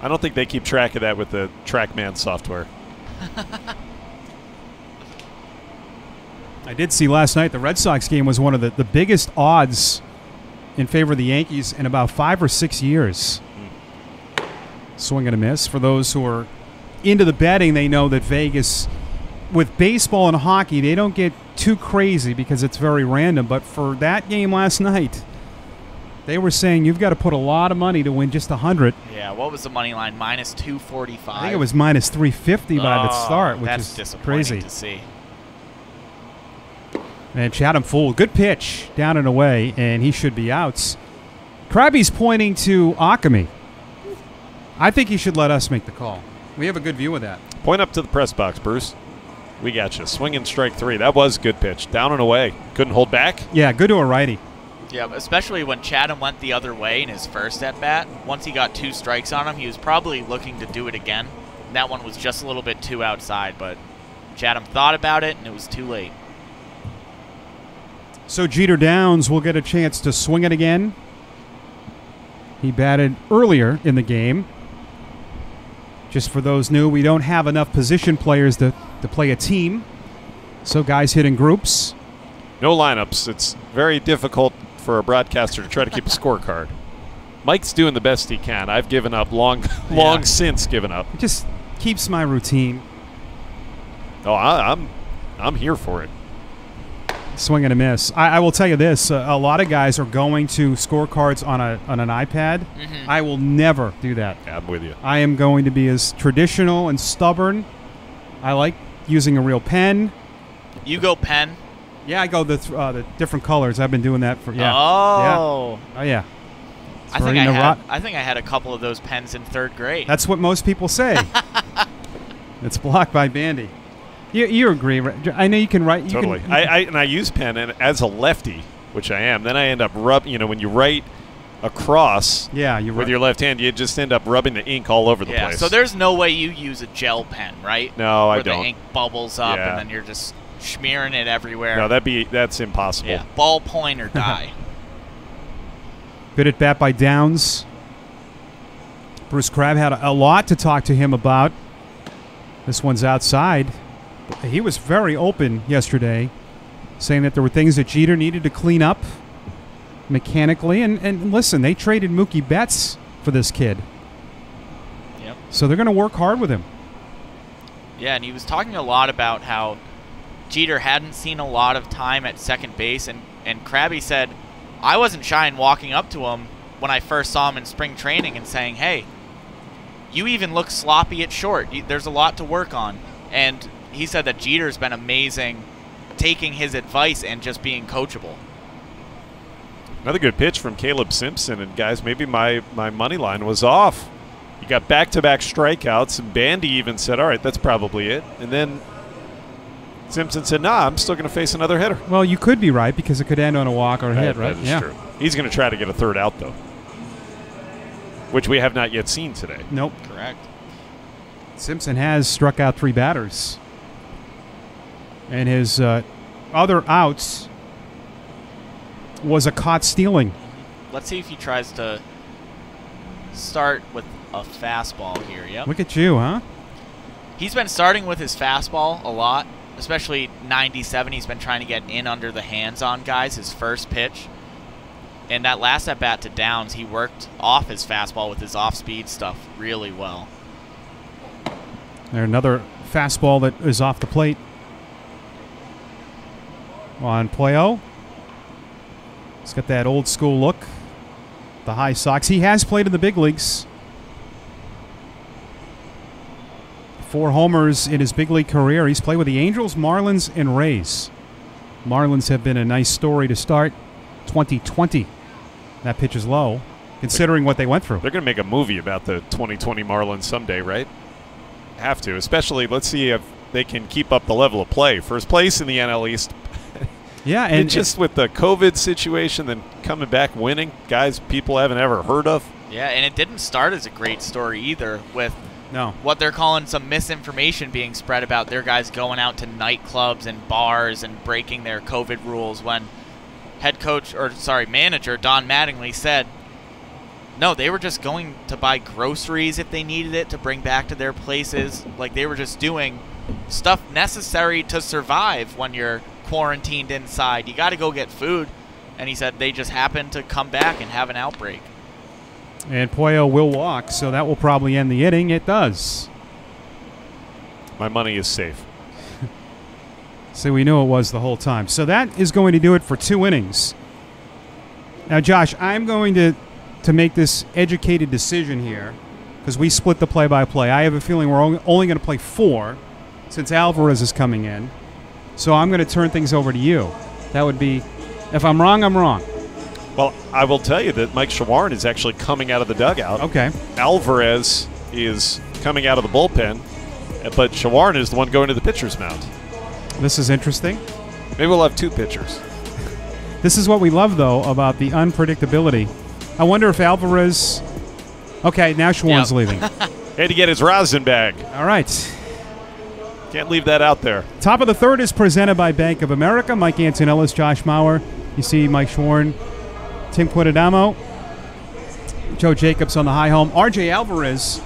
I don't think they keep track of that with the TrackMan software. I did see last night the Red Sox game was one of the biggest odds in favor of the Yankees in about 5 or 6 years. Swing and a miss. For those who are into the betting, they know that Vegas, with baseball and hockey, they don't get too crazy because it's very random. But for that game last night, they were saying you've got to put a lot of money to win just 100. Yeah, what was the money line? Minus 245? I think it was minus 350 by the start, which that's is crazy to see. And Chatham fooled. Good pitch down and away, and he should be outs. Krabby's pointing to Akami. I think he should let us make the call. We have a good view of that. Point up to the press box, Bruce. We got you. Swing and strike 3. That was a good pitch. Down and away. Couldn't hold back. Yeah, good to a righty. Yeah, especially when Chatham went the other way in his first at-bat. Once he got 2 strikes on him, he was probably looking to do it again. And that one was just a little bit too outside, but Chatham thought about it, and it was too late. So Jeter Downs will get a chance to swing it again. He batted earlier in the game. Just for those new, we don't have enough position players to play a team. So guys hit in groups. No lineups. It's very difficult for a broadcaster to try to keep a scorecard. Mike's doing the best he can. I've given up long since given up. It just keeps my routine. Oh, I'm here for it. Swing and a miss. I will tell you this: a lot of guys are going to scorecards on an iPad. Mm-hmm. I will never do that. Yeah, I'm with you. I am going to be as traditional and stubborn. I like using a real pen. You go pen? Yeah, I go the different colors. I've been doing that for Oh. Yeah. Oh yeah. I think I had a couple of those pens in 3rd grade. That's what most people say. It's blocked by Bandy. You agree, right? I know you can write. Totally. I use pen, and as a lefty, which I am, then I end up when you write across with your left hand, you just end up rubbing the ink all over the place. So there's no way you use a gel pen, right? No, I don't. Where the ink bubbles up and then you're just smearing it everywhere. No, that's impossible. Yeah, ballpoint or die. Good at bat by Downs. Bruce Crabb had a lot to talk to him about. This one's outside. He was very open yesterday, saying that there were things that Jeter needed to clean up mechanically. And listen, they traded Mookie Betts for this kid. Yep. So they're going to work hard with him. Yeah, and he was talking a lot about how Jeter hadn't seen a lot of time at second base, and Krabby said, I wasn't shy in walking up to him when I first saw him in spring training and saying, hey, you even look sloppy at short. There's a lot to work on. And he said that Jeter's been amazing taking his advice and just being coachable. Another good pitch from Caleb Simpson. And, guys, maybe my money line was off. You got back-to-back strikeouts, and Bandy even said, all right, that's probably it. And then Simpson said, nah, I'm still going to face another hitter. Well, you could be right because it could end on a walk or a hit, right? That is true. He's going to try to get a third out, though, which we have not yet seen today. Nope. Correct. Simpson has struck out 3 batters. And his other outs was a caught stealing. Let's see if he tries to start with a fastball here. Yep. Look at you, huh? He's been starting with his fastball a lot, especially 97. He's been trying to get in under the hands on guys, his first pitch. And that last at-bat to Downs, he worked off his fastball with his off-speed stuff really well. There's another fastball that is off the plate on Puello. He's got that old school look. The high Sox. He has played in the big leagues. 4 homers in his big league career. He's played with the Angels, Marlins, and Rays. Marlins have been a nice story to start 2020. That pitch is low, considering what they went through. They're going to make a movie about the 2020 Marlins someday, right? Have to, especially let's see if they can keep up the level of play. First place in the NL East. Yeah, and just with the COVID situation, then coming back winning, guys people haven't ever heard of. Yeah, and it didn't start as a great story either with what they're calling some misinformation being spread about their guys going out to nightclubs and bars and breaking their COVID rules when manager Don Mattingly said, no, they were just going to buy groceries if they needed it to bring back to their places. Like they were just doing stuff necessary to survive when you're quarantined inside. You got to go get food. And he said they just happened to come back and have an outbreak. And Puello will walk, so that will probably end the inning. It does. My money is safe. So we knew it was the whole time. So that is going to do it for 2 innings. Now, Josh, I'm going to make this educated decision here because we split the play-by-play. I have a feeling we're only going to play 4 since Alvarez is coming in. So I'm going to turn things over to you. That would be, if I'm wrong, I'm wrong. Well, I will tell you that Mike Shawarn is actually coming out of the dugout. Okay. Alvarez is coming out of the bullpen, but Shawarn is the one going to the pitcher's mound. This is interesting. Maybe we'll have 2 pitchers. This is what we love, though, about the unpredictability. I wonder if Alvarez... Okay, now Shawarn's leaving. Had to get his rosin bag. All right. Can't leave that out there. Top of the 3rd is presented by Bank of America. Mike Antonellis, Josh Mauer. You see Mike Shawarn, Tim Quintadamo, Joe Jacobs on the high home. R.J. Alvarez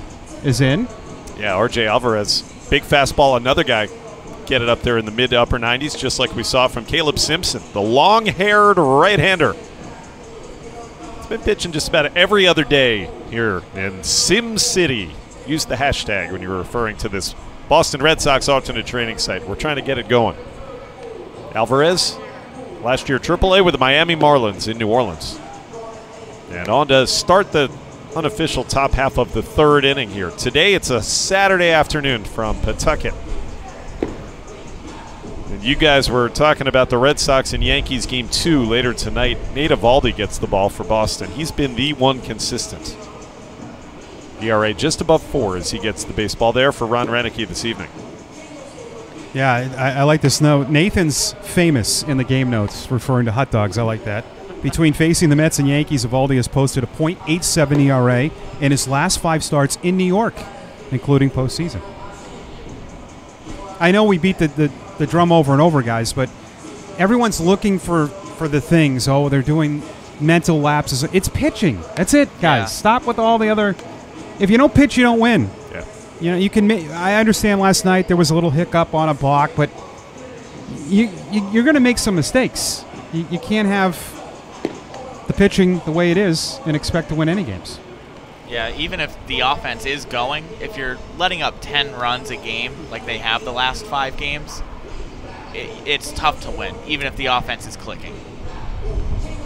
is in. Yeah, R.J. Alvarez. Big fastball. Another guy get it up there in the mid to upper 90s, just like we saw from Caleb Simpson, the long-haired right-hander. It's been pitching just about every other day here in Sim City. Use the hashtag when you're referring to this Boston Red Sox alternate training site. We're trying to get it going. Alvarez, last year AAA with the Miami Marlins in New Orleans. And on to start the unofficial top half of the third inning here. Today it's a Saturday afternoon from Pawtucket. And you guys were talking about the Red Sox and Yankees game 2 later tonight. Nate Eovaldi gets the ball for Boston. He's been the one consistent. ERA just above 4 as he gets the baseball there for Ron Renicky this evening. Yeah, I like this note. Nathan's famous in the game notes referring to hot dogs. I like that. Between facing the Mets and Yankees, Eovaldi has posted a .87 ERA in his last 5 starts in New York, including postseason. I know we beat the drum over and over, guys, but everyone's looking for the things. Oh, they're doing mental lapses. It's pitching. That's it, guys. Yeah. Stop with all the other. If you don't pitch, you don't win. Yeah. You know, you can. I understand last night there was a little hiccup on a block, but you're going to make some mistakes. You can't have the pitching the way it is and expect to win any games. Yeah, even if the offense is going, if you're letting up 10 runs a game like they have the last 5 games, it's tough to win, even if the offense is clicking.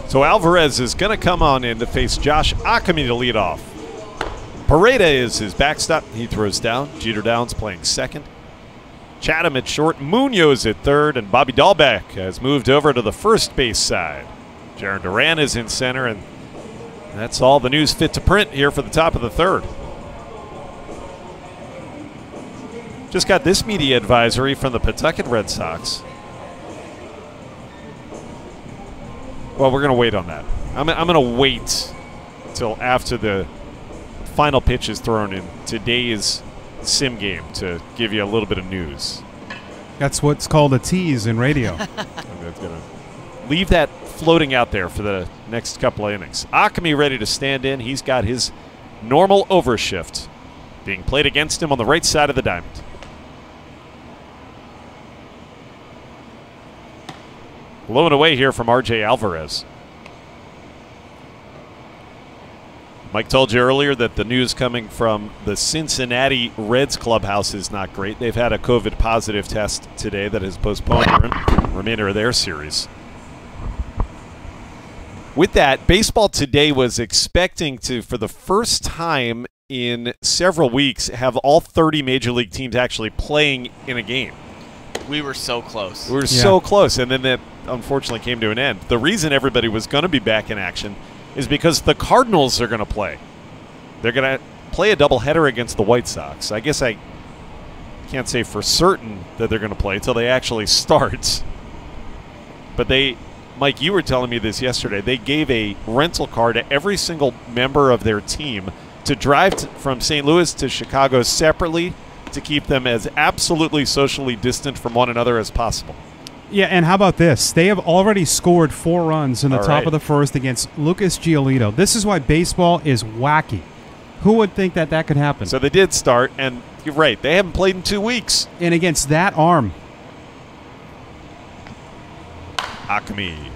So Alvarez is going to come on in to face Josh Ockamy to lead off. Pareda is his backstop. He throws down. Jeter Downs playing second. Chatham at short. Munoz at third. And Bobby Dahlbeck has moved over to the first base side. Jaron Duran is in center, and that's all the news fit to print here for the top of the third. Just got this media advisory from the Pawtucket Red Sox. Well, we're going to wait on that. I'm going to wait until after the final pitch is thrown in today's sim game to give you a little bit of news. That's what's called a tease in radio. I'm going to leave that floating out there for the next couple of innings. Ockamy ready to stand in. He's got his normal overshift being played against him on the right side of the diamond. Low and away here from R.J. Alvarez. Mike told you earlier that the news coming from the Cincinnati Reds clubhouse is not great. They've had a COVID positive test today that has postponed the remainder of their series. With that, baseball today was expecting to, for the first time in several weeks, have all 30 major league teams actually playing in a game. We were so close. We were so close, and then that unfortunately came to an end. The reason everybody was going to be back in action is because the Cardinals are going to play. They're going to play a doubleheader against the White Sox. I guess I can't say for certain that they're going to play until they actually start. But they, Mike, you were telling me this yesterday. They gave a rental car to every single member of their team to drive from St. Louis to Chicago separately to keep them as absolutely socially distant from one another as possible. Yeah, and how about this? They have already scored 4 runs in the top of the first against Lucas Giolito. This is why baseball is wacky. Who would think that that could happen? So they did start, and you're right. They haven't played in 2 weeks. And against that arm. Ockamy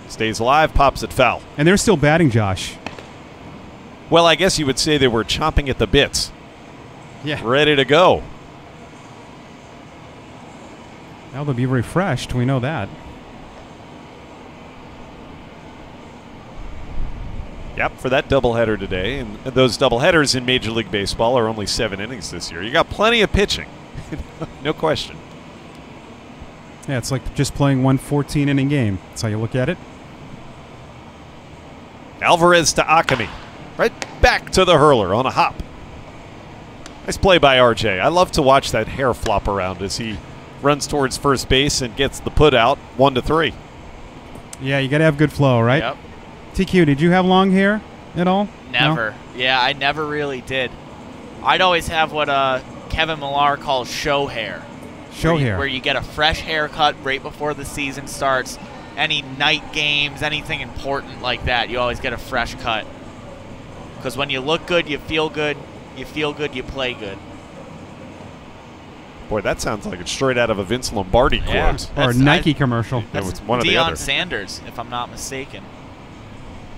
stays alive, pops it foul. And they're still batting, Josh. Well, I guess you would say they were chomping at the bits. Yeah. Ready to go. Now they'll be refreshed. We know that. Yep, for that doubleheader today. And those doubleheaders in Major League Baseball are only 7 innings this year. You got plenty of pitching. No question. Yeah, it's like just playing one 14-inning game. That's how you look at it. Alvarez to Ockamy. Right back to the hurler on a hop. Nice play by RJ. I love to watch that hair flop around as he runs towards first base and gets the put out 1-3. Yeah, you got to have good flow, right? Yep. TQ, did you have long hair at all? Never. No? Yeah, I never really did. I'd always have what Kevin Millar calls show hair. Show hair. Where you get a fresh haircut right before the season starts. Any night games, anything important like that, you always get a fresh cut. Because when you look good, you feel good. You feel good, you play good. Boy, that sounds like it's straight out of a Vince Lombardi quote. Or a Nike commercial. It was one or the Deion other. Sanders, if I'm not mistaken.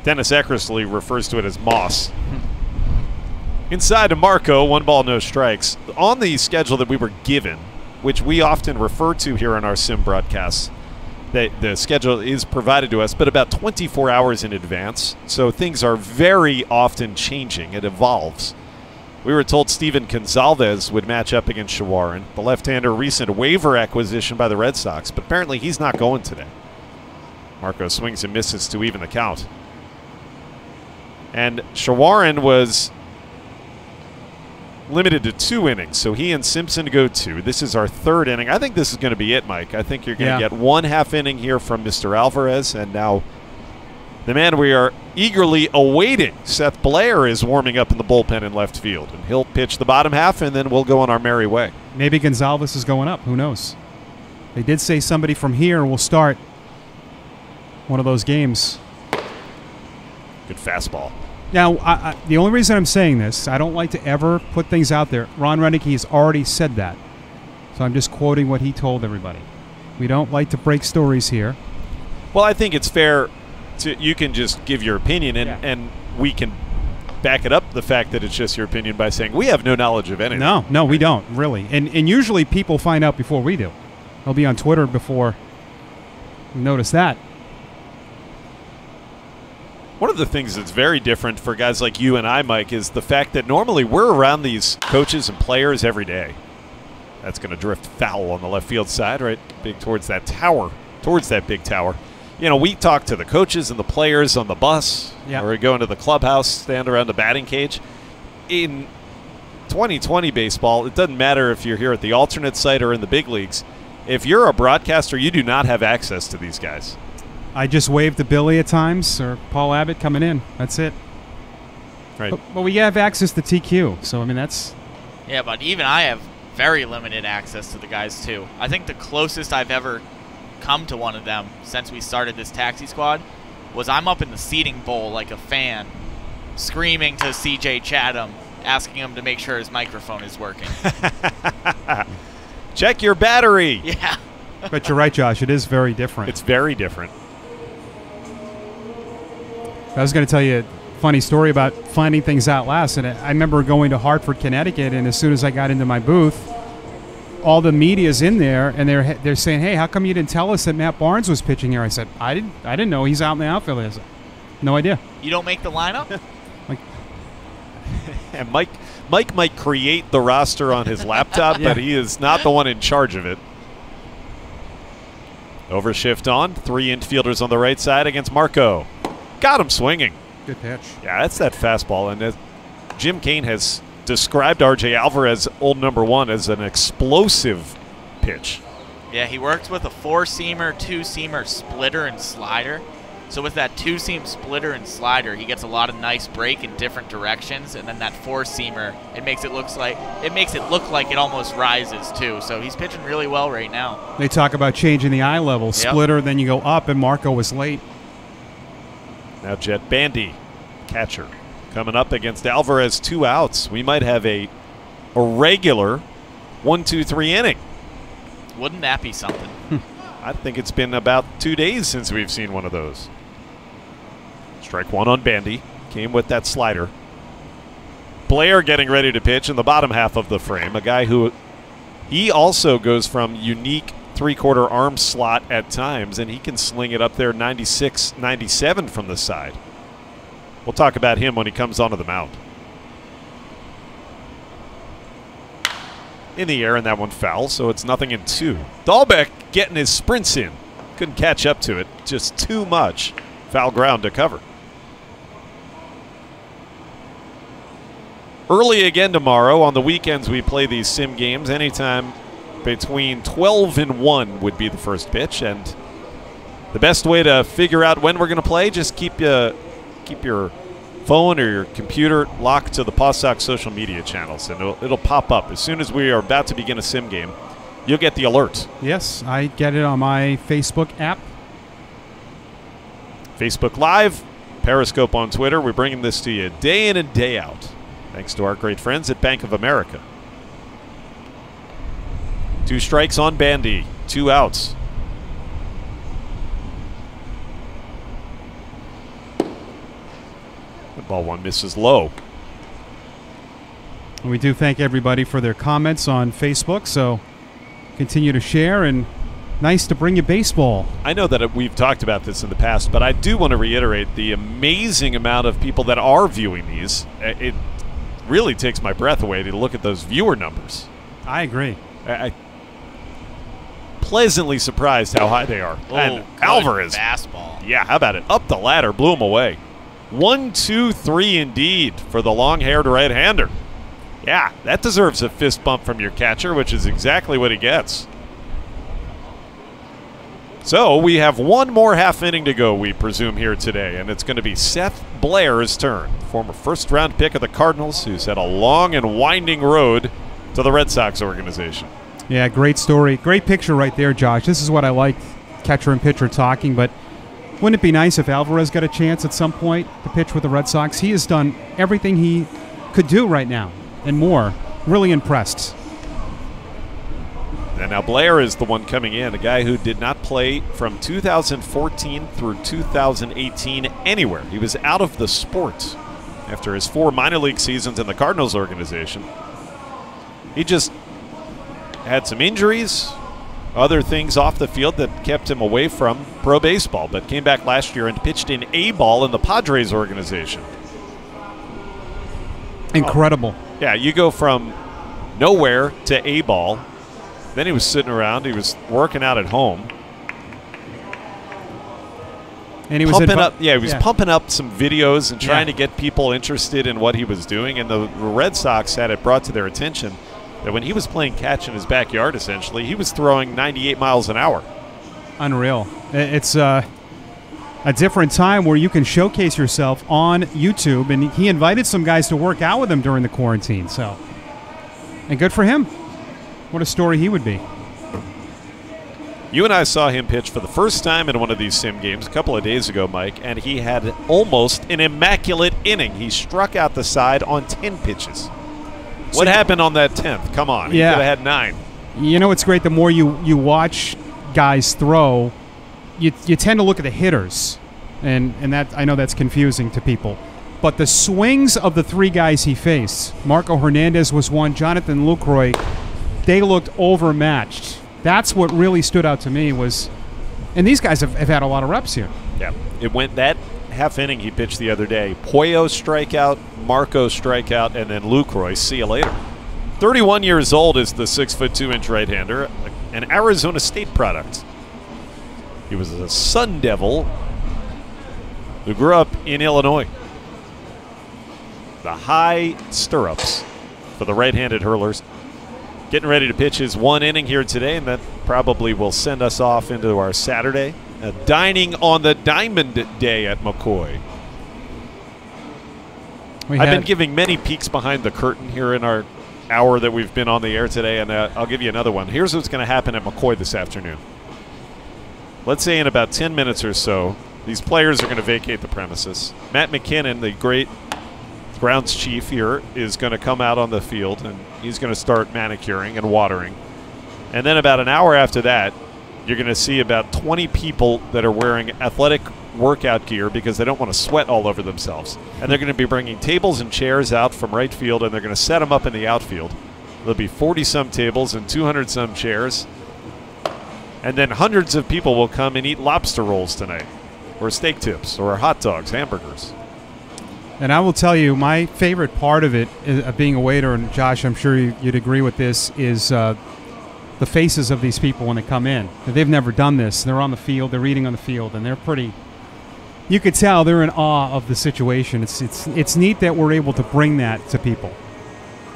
Dennis Eckersley refers to it as moss. Inside to Marco, 1 ball, no strikes. On the schedule that we were given, which we often refer to here on our sim broadcasts, the schedule is provided to us, but about 24 hours in advance. So things are very often changing. It evolves. We were told Steven Gonzalez would match up against Shawarin, the left-hander, recent waiver acquisition by the Red Sox, but apparently he's not going today. Marco swings and misses to even the count. And Shawarin was limited to 2 innings, so he and Simpson go 2. This is our 3rd inning. I think this is going to be it, Mike. I think you're going to get 1/2 inning here from Mr. Alvarez, and now the man we are eagerly awaiting, Seth Blair, is warming up in the bullpen in left field, and he'll pitch the bottom half, and then we'll go on our merry way. Maybe Gonzalez is going up. Who knows? They did say somebody from here will start one of those games. Good fastball. Now, the only reason I'm saying this, I don't like to ever put things out there. Ron Renneke has already said that. So I'm just quoting what he told everybody. We don't like to break stories here. Well, I think it's fair to, you can just give your opinion, and we can back it up, the fact that it's just your opinion, by saying we have no knowledge of anything. No, we don't, really. And usually people find out before we do. They'll be on Twitter before we notice that. One of the things that's very different for guys like you and I, Mike, is the fact that normally we're around these coaches and players every day. That's going to drift foul on the left field side, right? Big towards that tower, towards that big tower. You know, we talk to the coaches and the players on the bus, or we go into the clubhouse, stand around the batting cage. In 2020 baseball, it doesn't matter if you're here at the alternate site or in the big leagues. If you're a broadcaster, you do not have access to these guys. I just waved to Billy at times, or Paul Abbott coming in. That's it. Right. But we have access to TQ, so, I mean, that's... Yeah, but even I have very limited access to the guys, too. I think the closest I've ever come to one of them since we started this taxi squad was I'm up in the seating bowl like a fan, screaming to CJ Chatham, asking him to make sure his microphone is working. Check your battery. Yeah. But you're right, Josh. It is very different. It's very different. I was going to tell you a funny story about finding things out last. And I remember going to Hartford, Connecticut, and as soon as I got into my booth, all the media's in there, and they're saying, "Hey, how come you didn't tell us that Matt Barnes was pitching here?" I said, "I didn't know he's out in the outfield." I said, "No idea." You don't make the lineup? And Mike might create the roster on his laptop, but he is not the one in charge of it. Overshift on. 3 infielders on the right side against Marco. Got him swinging. Good pitch. Yeah, that's that fastball. And Jim Kane has described R.J. Alvarez, old number 1, as an explosive pitch. Yeah, he works with a 4-seamer, 2-seamer, splitter, and slider. So with that 2-seam splitter and slider, he gets a lot of nice break in different directions, and then that 4-seamer, it makes it look like it almost rises too. So he's pitching really well right now. They talk about changing the eye level. Splitter, then you go up, and Marco was late. Now Jet Bandy, catcher, coming up against Alvarez. 2 outs. We might have a regular 1-2-3 inning. Wouldn't that be something? I think it's been about 2 days since we've seen one of those. Strike 1 on Bandy. Came with that slider. Blair getting ready to pitch in the bottom half of the frame. A guy who, he also goes from unique 3/4 arm slot at times, and he can sling it up there 96, 97 from the side. We'll talk about him when he comes onto the mound. In the air, and that one foul, so it's 0-2. Dahlbeck getting his sprints in. Couldn't catch up to it. Just too much foul ground to cover. Early again tomorrow. On the weekends, we play these sim games. Anytime between 12 and 1 would be the first pitch. And the best way to figure out when we're going to play, just keep your phone or your computer locked to the Paw Sox social media channels, and it'll pop up. As soon as we are about to begin a sim game, you'll get the alert. Yes, I get it on my Facebook app. Facebook Live, Periscope on Twitter. We're bringing this to you day in and day out, thanks to our great friends at Bank of America. 2 strikes on Bandy, 2 outs. The ball one misses low. And we do thank everybody for their comments on Facebook, so continue to share, and nice to bring you baseball. I know that we've talked about this in the past, but I do want to reiterate the amazing amount of people that are viewing these. It really takes my breath away to look at those viewer numbers. I agree. I pleasantly surprised how high they are. Oh, and good Alvarez. fastball. Yeah, how about it? Up the ladder, blew him away. 1, 2, 3 indeed for the long-haired right-hander. Yeah, that deserves a fist bump from your catcher, which is exactly what he gets. So we have one more half inning to go, we presume, here today, and it's going to be Seth Blair's turn, former first-round pick of the Cardinals, who's had a long and winding road to the Red Sox organization. Yeah, great story. Great picture right there, Josh. This is what I like, catcher and pitcher talking, but wouldn't it be nice if Alvarez got a chance at some point to pitch with the Red Sox? He has done everything he could do right now and more. Really impressed. And now Blair is the one coming in, a guy who did not play from 2014 through 2018 anywhere. He was out of the sport after his 4 minor league seasons in the Cardinals organization. He just had some injuries, other things off the field that kept him away from pro baseball, but came back last year and pitched in A-ball in the Padres organization. Incredible. Yeah, you go from nowhere to A-ball. Then he was sitting around. He was working out at home. And he was pumping up. Yeah, he was pumping up some videos and trying to get people interested in what he was doing. And the Red Sox had it brought to their attention that when he was playing catch in his backyard, essentially, he was throwing 98 miles an hour. Unreal. It's a different time where you can showcase yourself on YouTube, and he invited some guys to work out with him during the quarantine. So, and good for him. What a story he would be. You and I saw him pitch for the first time in one of these sim games a couple of days ago, Mike, and he had almost an immaculate inning. He struck out the side on 10 pitches. What happened on that 10th? Come on. He could have had 9. You know what's great? The more you watch guys throw, you tend to look at the hitters. And that I know that's confusing to people. But the swings of the 3 guys he faced, Marco Hernandez was one, Jonathan Lucroy, they looked overmatched. That's what really stood out to me was, and these guys have had a lot of reps here. Yeah, it went that half inning he pitched the other day. Puello strikeout, Marco strikeout, and then Lucroy. See you later. 31 years old is the 6'2" right-hander, an Arizona State product. He was a Sun Devil who grew up in Illinois. The high stirrups for the right-handed hurlers. Getting ready to pitch his 1 inning here today, and that probably will send us off into our Saturday. Dining on the Diamond Day at McCoy. I've been giving many peeks behind the curtain here in our hour that we've been on the air today, and I'll give you another one. Here's what's going to happen at McCoy this afternoon. Let's say in about 10 minutes or so, these players are going to vacate the premises. Matt McKinnon, the great grounds chief here, is going to come out on the field, and he's going to start manicuring and watering. And then about an hour after that, you're going to see about 20 people that are wearing athletic workout gear because they don't want to sweat all over themselves. And they're going to be bringing tables and chairs out from right field, and they're going to set them up in the outfield. There'll be 40-some tables and 200-some chairs. And then hundreds of people will come and eat lobster rolls tonight, or steak tips, or hot dogs, hamburgers. And I will tell you, my favorite part of it, of being a waiter, and Josh, I'm sure you'd agree with this, is the faces of these people when they come in. They've never done this. They're on the field. They're eating on the field, and they're pretty. You could tell they're in awe of the situation. It's neat that we're able to bring that to people.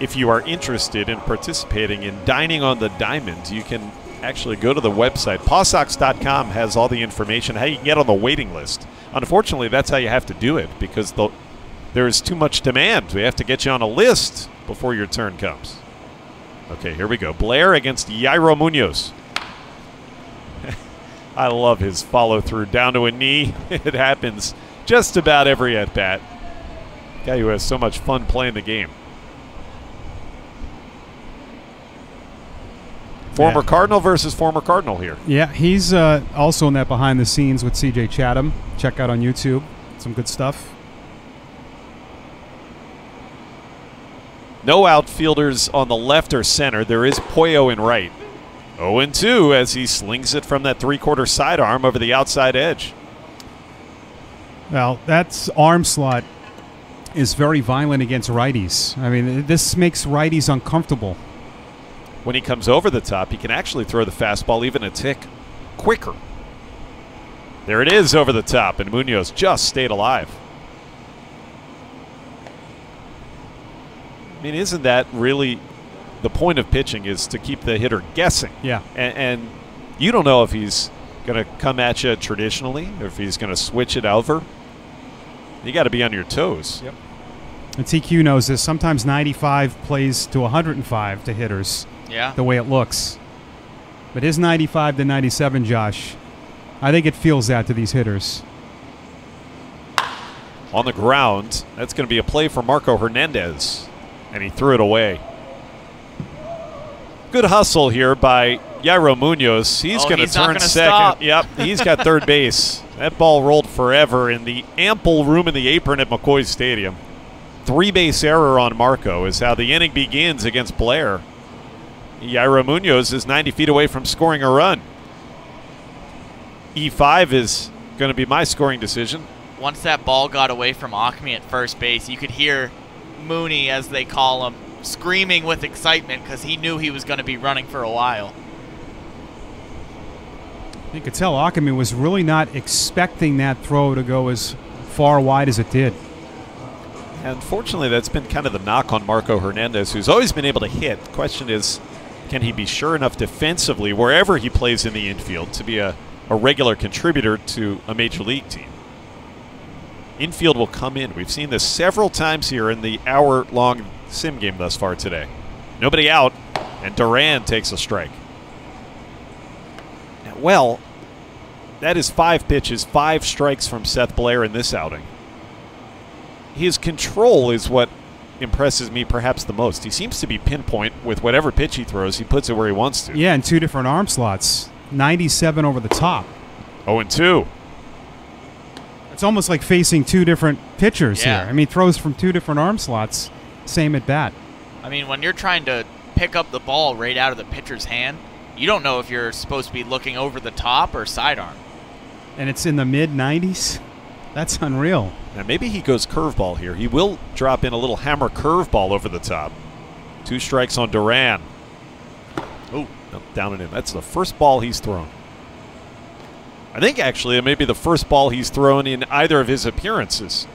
If you are interested in participating in Dining on the Diamond, you can actually go to the website. Pawsox.com has all the information how you can get on the waiting list. Unfortunately, that's how you have to do it because there is too much demand. We have to get you on a list before your turn comes. Okay, here we go. Blair against Yairo Munoz. I love his follow-through down to a knee. It happens just about every at-bat. Guy who has so much fun playing the game. Former Cardinal versus former Cardinal here. Yeah, he's also in that behind the scenes with CJ Chatham. Check out on YouTube. Some good stuff. No outfielders on the left or center. There is Pollo in right. 0-2 as he slings it from that three-quarter sidearm over the outside edge. Well, that arm slot is very violent against righties. I mean, this makes righties uncomfortable. When he comes over the top, he can actually throw the fastball even a tick quicker. There it is over the top, and Munoz just stayed alive. I mean, isn't that really the point of pitching, is to keep the hitter guessing? Yeah. And you don't know if he's going to come at you traditionally or if he's going to switch it over. You got to be on your toes. Yep. And TQ knows this. Sometimes 95 plays to 105 to hitters. Yeah. The way it looks. But his 95 to 97, Josh, I think it feels that to these hitters. On the ground, that's going to be a play for Marco Hernandez. And he threw it away. Good hustle here by Yairo Munoz. He's going to turn second. Stop. Yep, he's got third base. That ball rolled forever in the ample room in the apron at McCoy Stadium. 3-base error on Marco is how the inning begins against Blair. Yairo Munoz is 90 feet away from scoring a run. E5 is going to be my scoring decision. Once that ball got away from Acme at first base, you could hear Mooney, as they call him, screaming with excitement because he knew he was going to be running for a while. You could tell Acme was really not expecting that throw to go as far wide as it did. Unfortunately, that's been kind of the knock on Marco Hernandez, who's always been able to hit. The question is, can he be sure enough defensively wherever he plays in the infield to be a regular contributor to a major league team? Infield will come in. We've seen this several times here in the hour-long sim game thus far today. Nobody out, and Duran takes a strike. Well, that is 5 pitches, 5 strikes from Seth Blair in this outing. His control is what impresses me perhaps the most. He seems to be pinpoint with whatever pitch he throws. He puts it where he wants to. Yeah, in 2 different arm slots. 97 over the top. 0-2. It's almost like facing 2 different pitchers Yeah. here. I mean, throws from 2 different arm slots, same at bat. I mean, when you're trying to pick up the ball right out of the pitcher's hand, you don't know if you're supposed to be looking over the top or sidearm. And it's in the mid-90s? That's unreal. Now maybe he goes curveball here. He will drop in a little hammer curveball over the top. 2 strikes on Duran. Oh, down and in. That's the first ball he's thrown. I think actually it may be the first ball he's thrown in either of his appearances.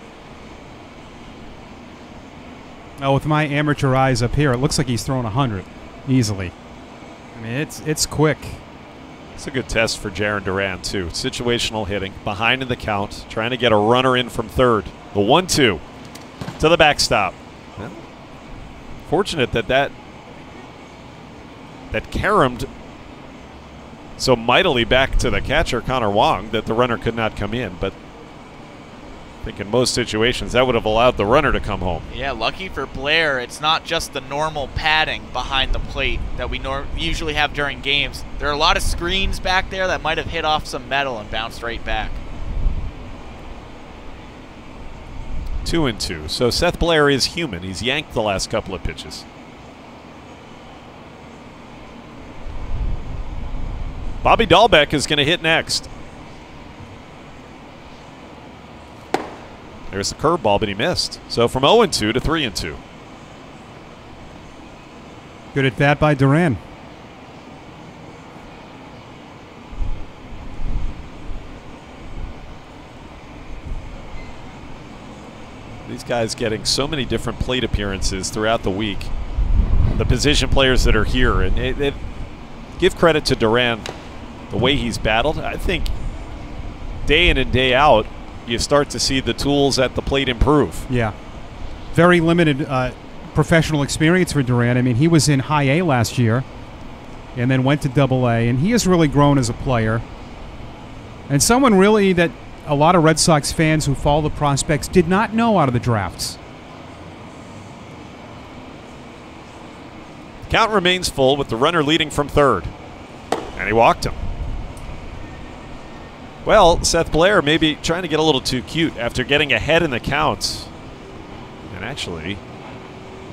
Now, with my amateur eyes up here, it looks like he's thrown 100 easily. I mean, it's quick. It's a good test for Jarren Duran, too. Situational hitting, behind in the count, trying to get a runner in from third. The 1-2 to the backstop. Well, fortunate that caromed so mightily back to the catcher, Connor Wong, that the runner could not come in. But I think in most situations that would have allowed the runner to come home. Yeah, lucky for Blair, it's not just the normal padding behind the plate that we usually have during games. There are a lot of screens back there that might have hit off some metal and bounced right back. 2-2. So Seth Blair is human. He's yanked the last couple of pitches. Bobby Dahlbeck is going to hit next. There's the curveball, but he missed. So from 0-2 to 3-2. Good at bat by Duran. These guys getting so many different plate appearances throughout the week. The position players that are here, and give credit to Duran, the way he's battled. I think day in and day out, you start to see the tools at the plate improve. Yeah. Very limited professional experience for Duran. I mean, he was in high A last year and then went to double A, and he has really grown as a player. And someone really that a lot of Red Sox fans who follow the prospects did not know out of the drafts. Count remains full with the runner leading from third. And he walked him. Well, Seth Blair may be trying to get a little too cute after getting ahead in the count. And actually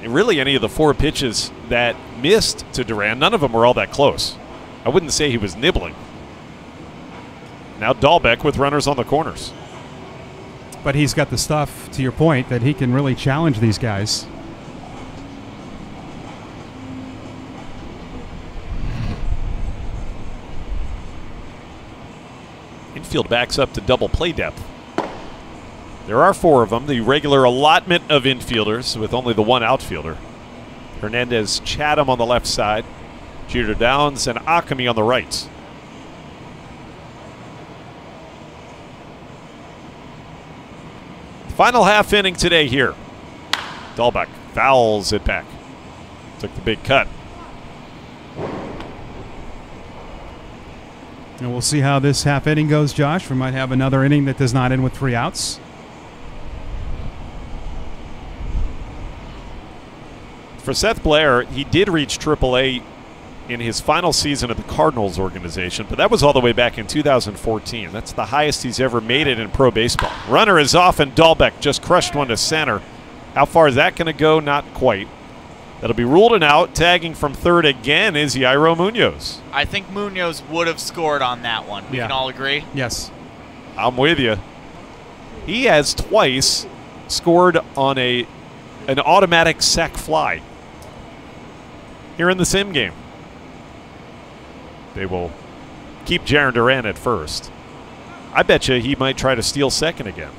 really any of the 4 pitches that missed to Duran, none of them were all that close. I wouldn't say he was nibbling. Now Dahlbeck with runners on the corners. But he's got the stuff, to your point, that he can really challenge these guys. Infield backs up to double play depth. There are 4 of them, the regular allotment of infielders with only the 1 outfielder. Hernandez, Chatham on the left side, Jeter Downs, and Akami on the right. Final half inning today here. Dahlbeck fouls it back. Took the big cut. And we'll see how this half inning goes, Josh. We might have another inning that does not end with 3 outs. For Seth Blair, he did reach AAA in his final season of the Cardinals organization, but that was all the way back in 2014. That's the highest he's ever made it in pro baseball. Runner is off, and Dahlbeck just crushed one to center. How far is that going to go? Not quite. That'll be ruled an out. Tagging from third again is Yairo Munoz. I think Munoz would have scored on that one. We can all agree? Yes. I'm with you. He has twice scored on an automatic sac fly here in the sim game. They will keep Jarren Duran at first. I bet you he might try to steal second again.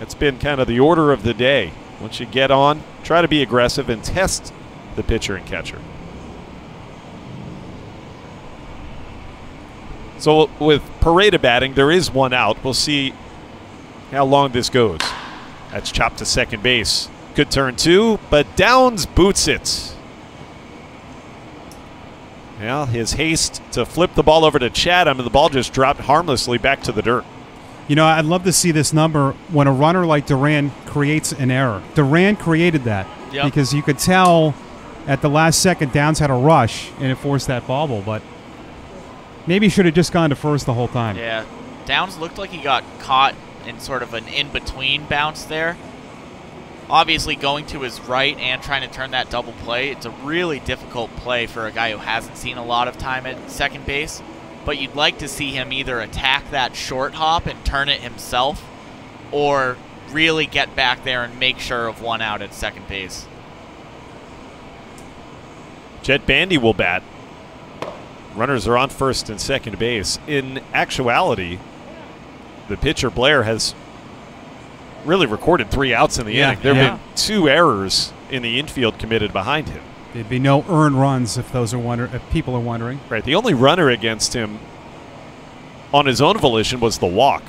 It's been kind of the order of the day. Once you get on, try to be aggressive and test the pitcher and catcher. So with Pareda batting, there is 1 out. We'll see how long this goes. That's chopped to second base. Good turn 2, but Downs boots it. Well, his haste to flip the ball over to Chatham, and the ball just dropped harmlessly back to the dirt. You know, I'd love to see this number when a runner like Duran creates an error. Duran created that because you could tell at the last second Downs had a rush and it forced that bobble, but maybe he should have just gone to first the whole time. Yeah, Downs looked like he got caught in sort of an in-between bounce there. Obviously going to his right and trying to turn that double play, it's a really difficult play for a guy who hasn't seen a lot of time at second base. But you'd like to see him either attack that short hop and turn it himself or really get back there and make sure of 1 out at second base. Jet Bandy will bat. Runners are on first and second base. In actuality, the pitcher Blair has really recorded 3 outs in the inning. There have been 2 errors in the infield committed behind him. There'd be no earned runs if people are wondering. Right. The only runner against him on his own volition was the walk.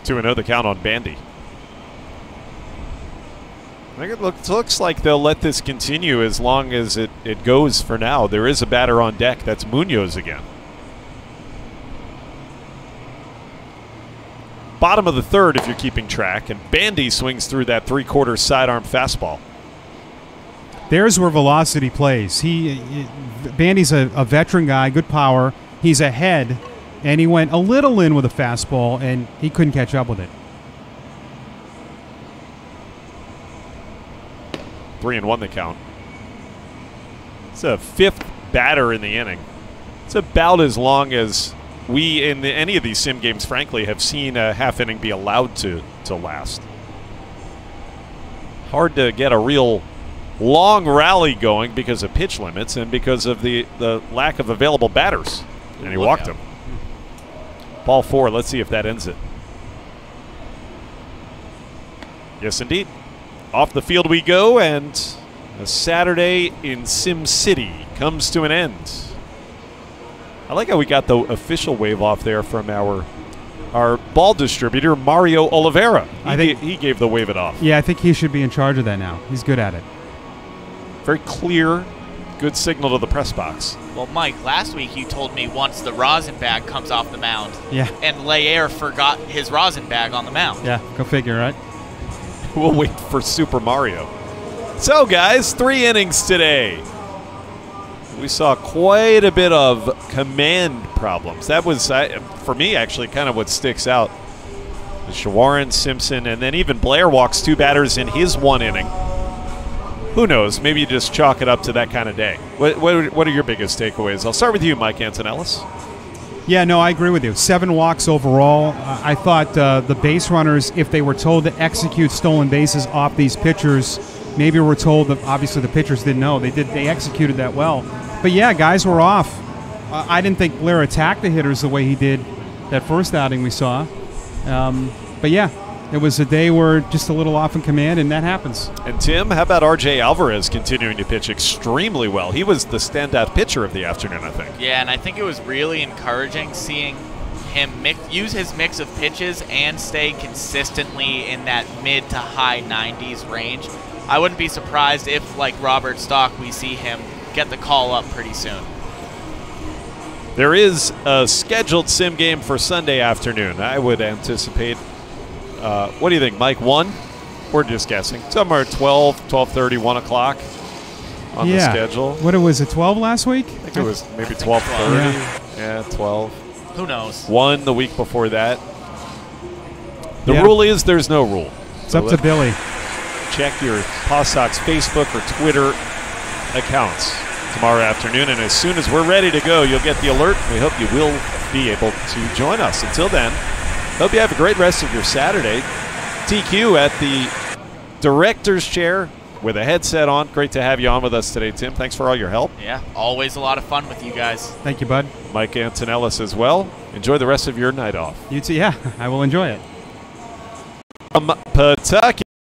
2-0 the count on Bandy. I think it looks like they'll let this continue as long as it goes for now. There is a batter on deck. That's Munoz again. Bottom of the third, if you're keeping track, and Bandy swings through that 3/4 sidearm fastball. There's where velocity plays. Bandy's a veteran guy, good power. He's ahead, and he went a little in with a fastball, and he couldn't catch up with it. 3-1 the count. It's a 5th batter in the inning. It's about as long as we, in any of these sim games, frankly, have seen a half inning be allowed to last. Hard to get a real long rally going because of pitch limits and because of the lack of available batters. And he walked him. Ball 4. Let's see if that ends it. Yes, indeed. Off the field we go, and a Saturday in Sim City comes to an end. I like how we got the official wave off there from our ball distributor, Mario Oliveira. I think he gave the wave it off. Yeah, I think he should be in charge of that now. He's good at it. Very clear, good signal to the press box. Well, Mike, last week you told me once the rosin bag comes off the mound, and Layer forgot his rosin bag on the mound. Yeah, go figure, right? We'll wait for Super Mario. So, guys, 3 innings today. We saw quite a bit of command problems. That was, for me, actually kind of what sticks out. Shawaryn, Simpson, and then even Blair walks 2 batters in his 1 inning. Who knows? Maybe you just chalk it up to that kind of day. What are your biggest takeaways? I'll start with you, Mike Antonellis. Yeah, no, I agree with you. 7 walks overall. I thought the base runners, if they were told to execute stolen bases off these pitchers, maybe were told that obviously the pitchers didn't know. They executed that well. But yeah, guys were off. I didn't think Blair attacked the hitters the way he did that first outing we saw. But yeah, it was a day where just a little off in command, and that happens. And Tim, how about R.J. Alvarez continuing to pitch extremely well? He was the standout pitcher of the afternoon, I think. Yeah, and I think it was really encouraging seeing him use his mix of pitches and stay consistently in that mid to high 90s range. I wouldn't be surprised if, like Robert Stock, we see him get the call up pretty soon. There is a scheduled sim game for Sunday afternoon. I would anticipate, what do you think, Mike, 1? We're just guessing. Somewhere 12, 12:30, 1 o'clock on the schedule. What was it, 12 last week? I think it was maybe 12:30. Yeah, 12. Who knows? 1 the week before that. The rule is there's no rule. It's up to Billy. Check your Paw Sox Facebook or Twitter accounts tomorrow afternoon, and as soon as we're ready to go, you'll get the alert. We hope you will be able to join us. Until then, hope you have a great rest of your Saturday. TQ at the director's chair with a headset on. Great to have you on with us today, Tim. Thanks for all your help. Yeah, always a lot of fun with you guys. Thank you, bud. Mike Antonellis as well. Enjoy the rest of your night off. You too. Yeah, I will enjoy it. Pawtucket.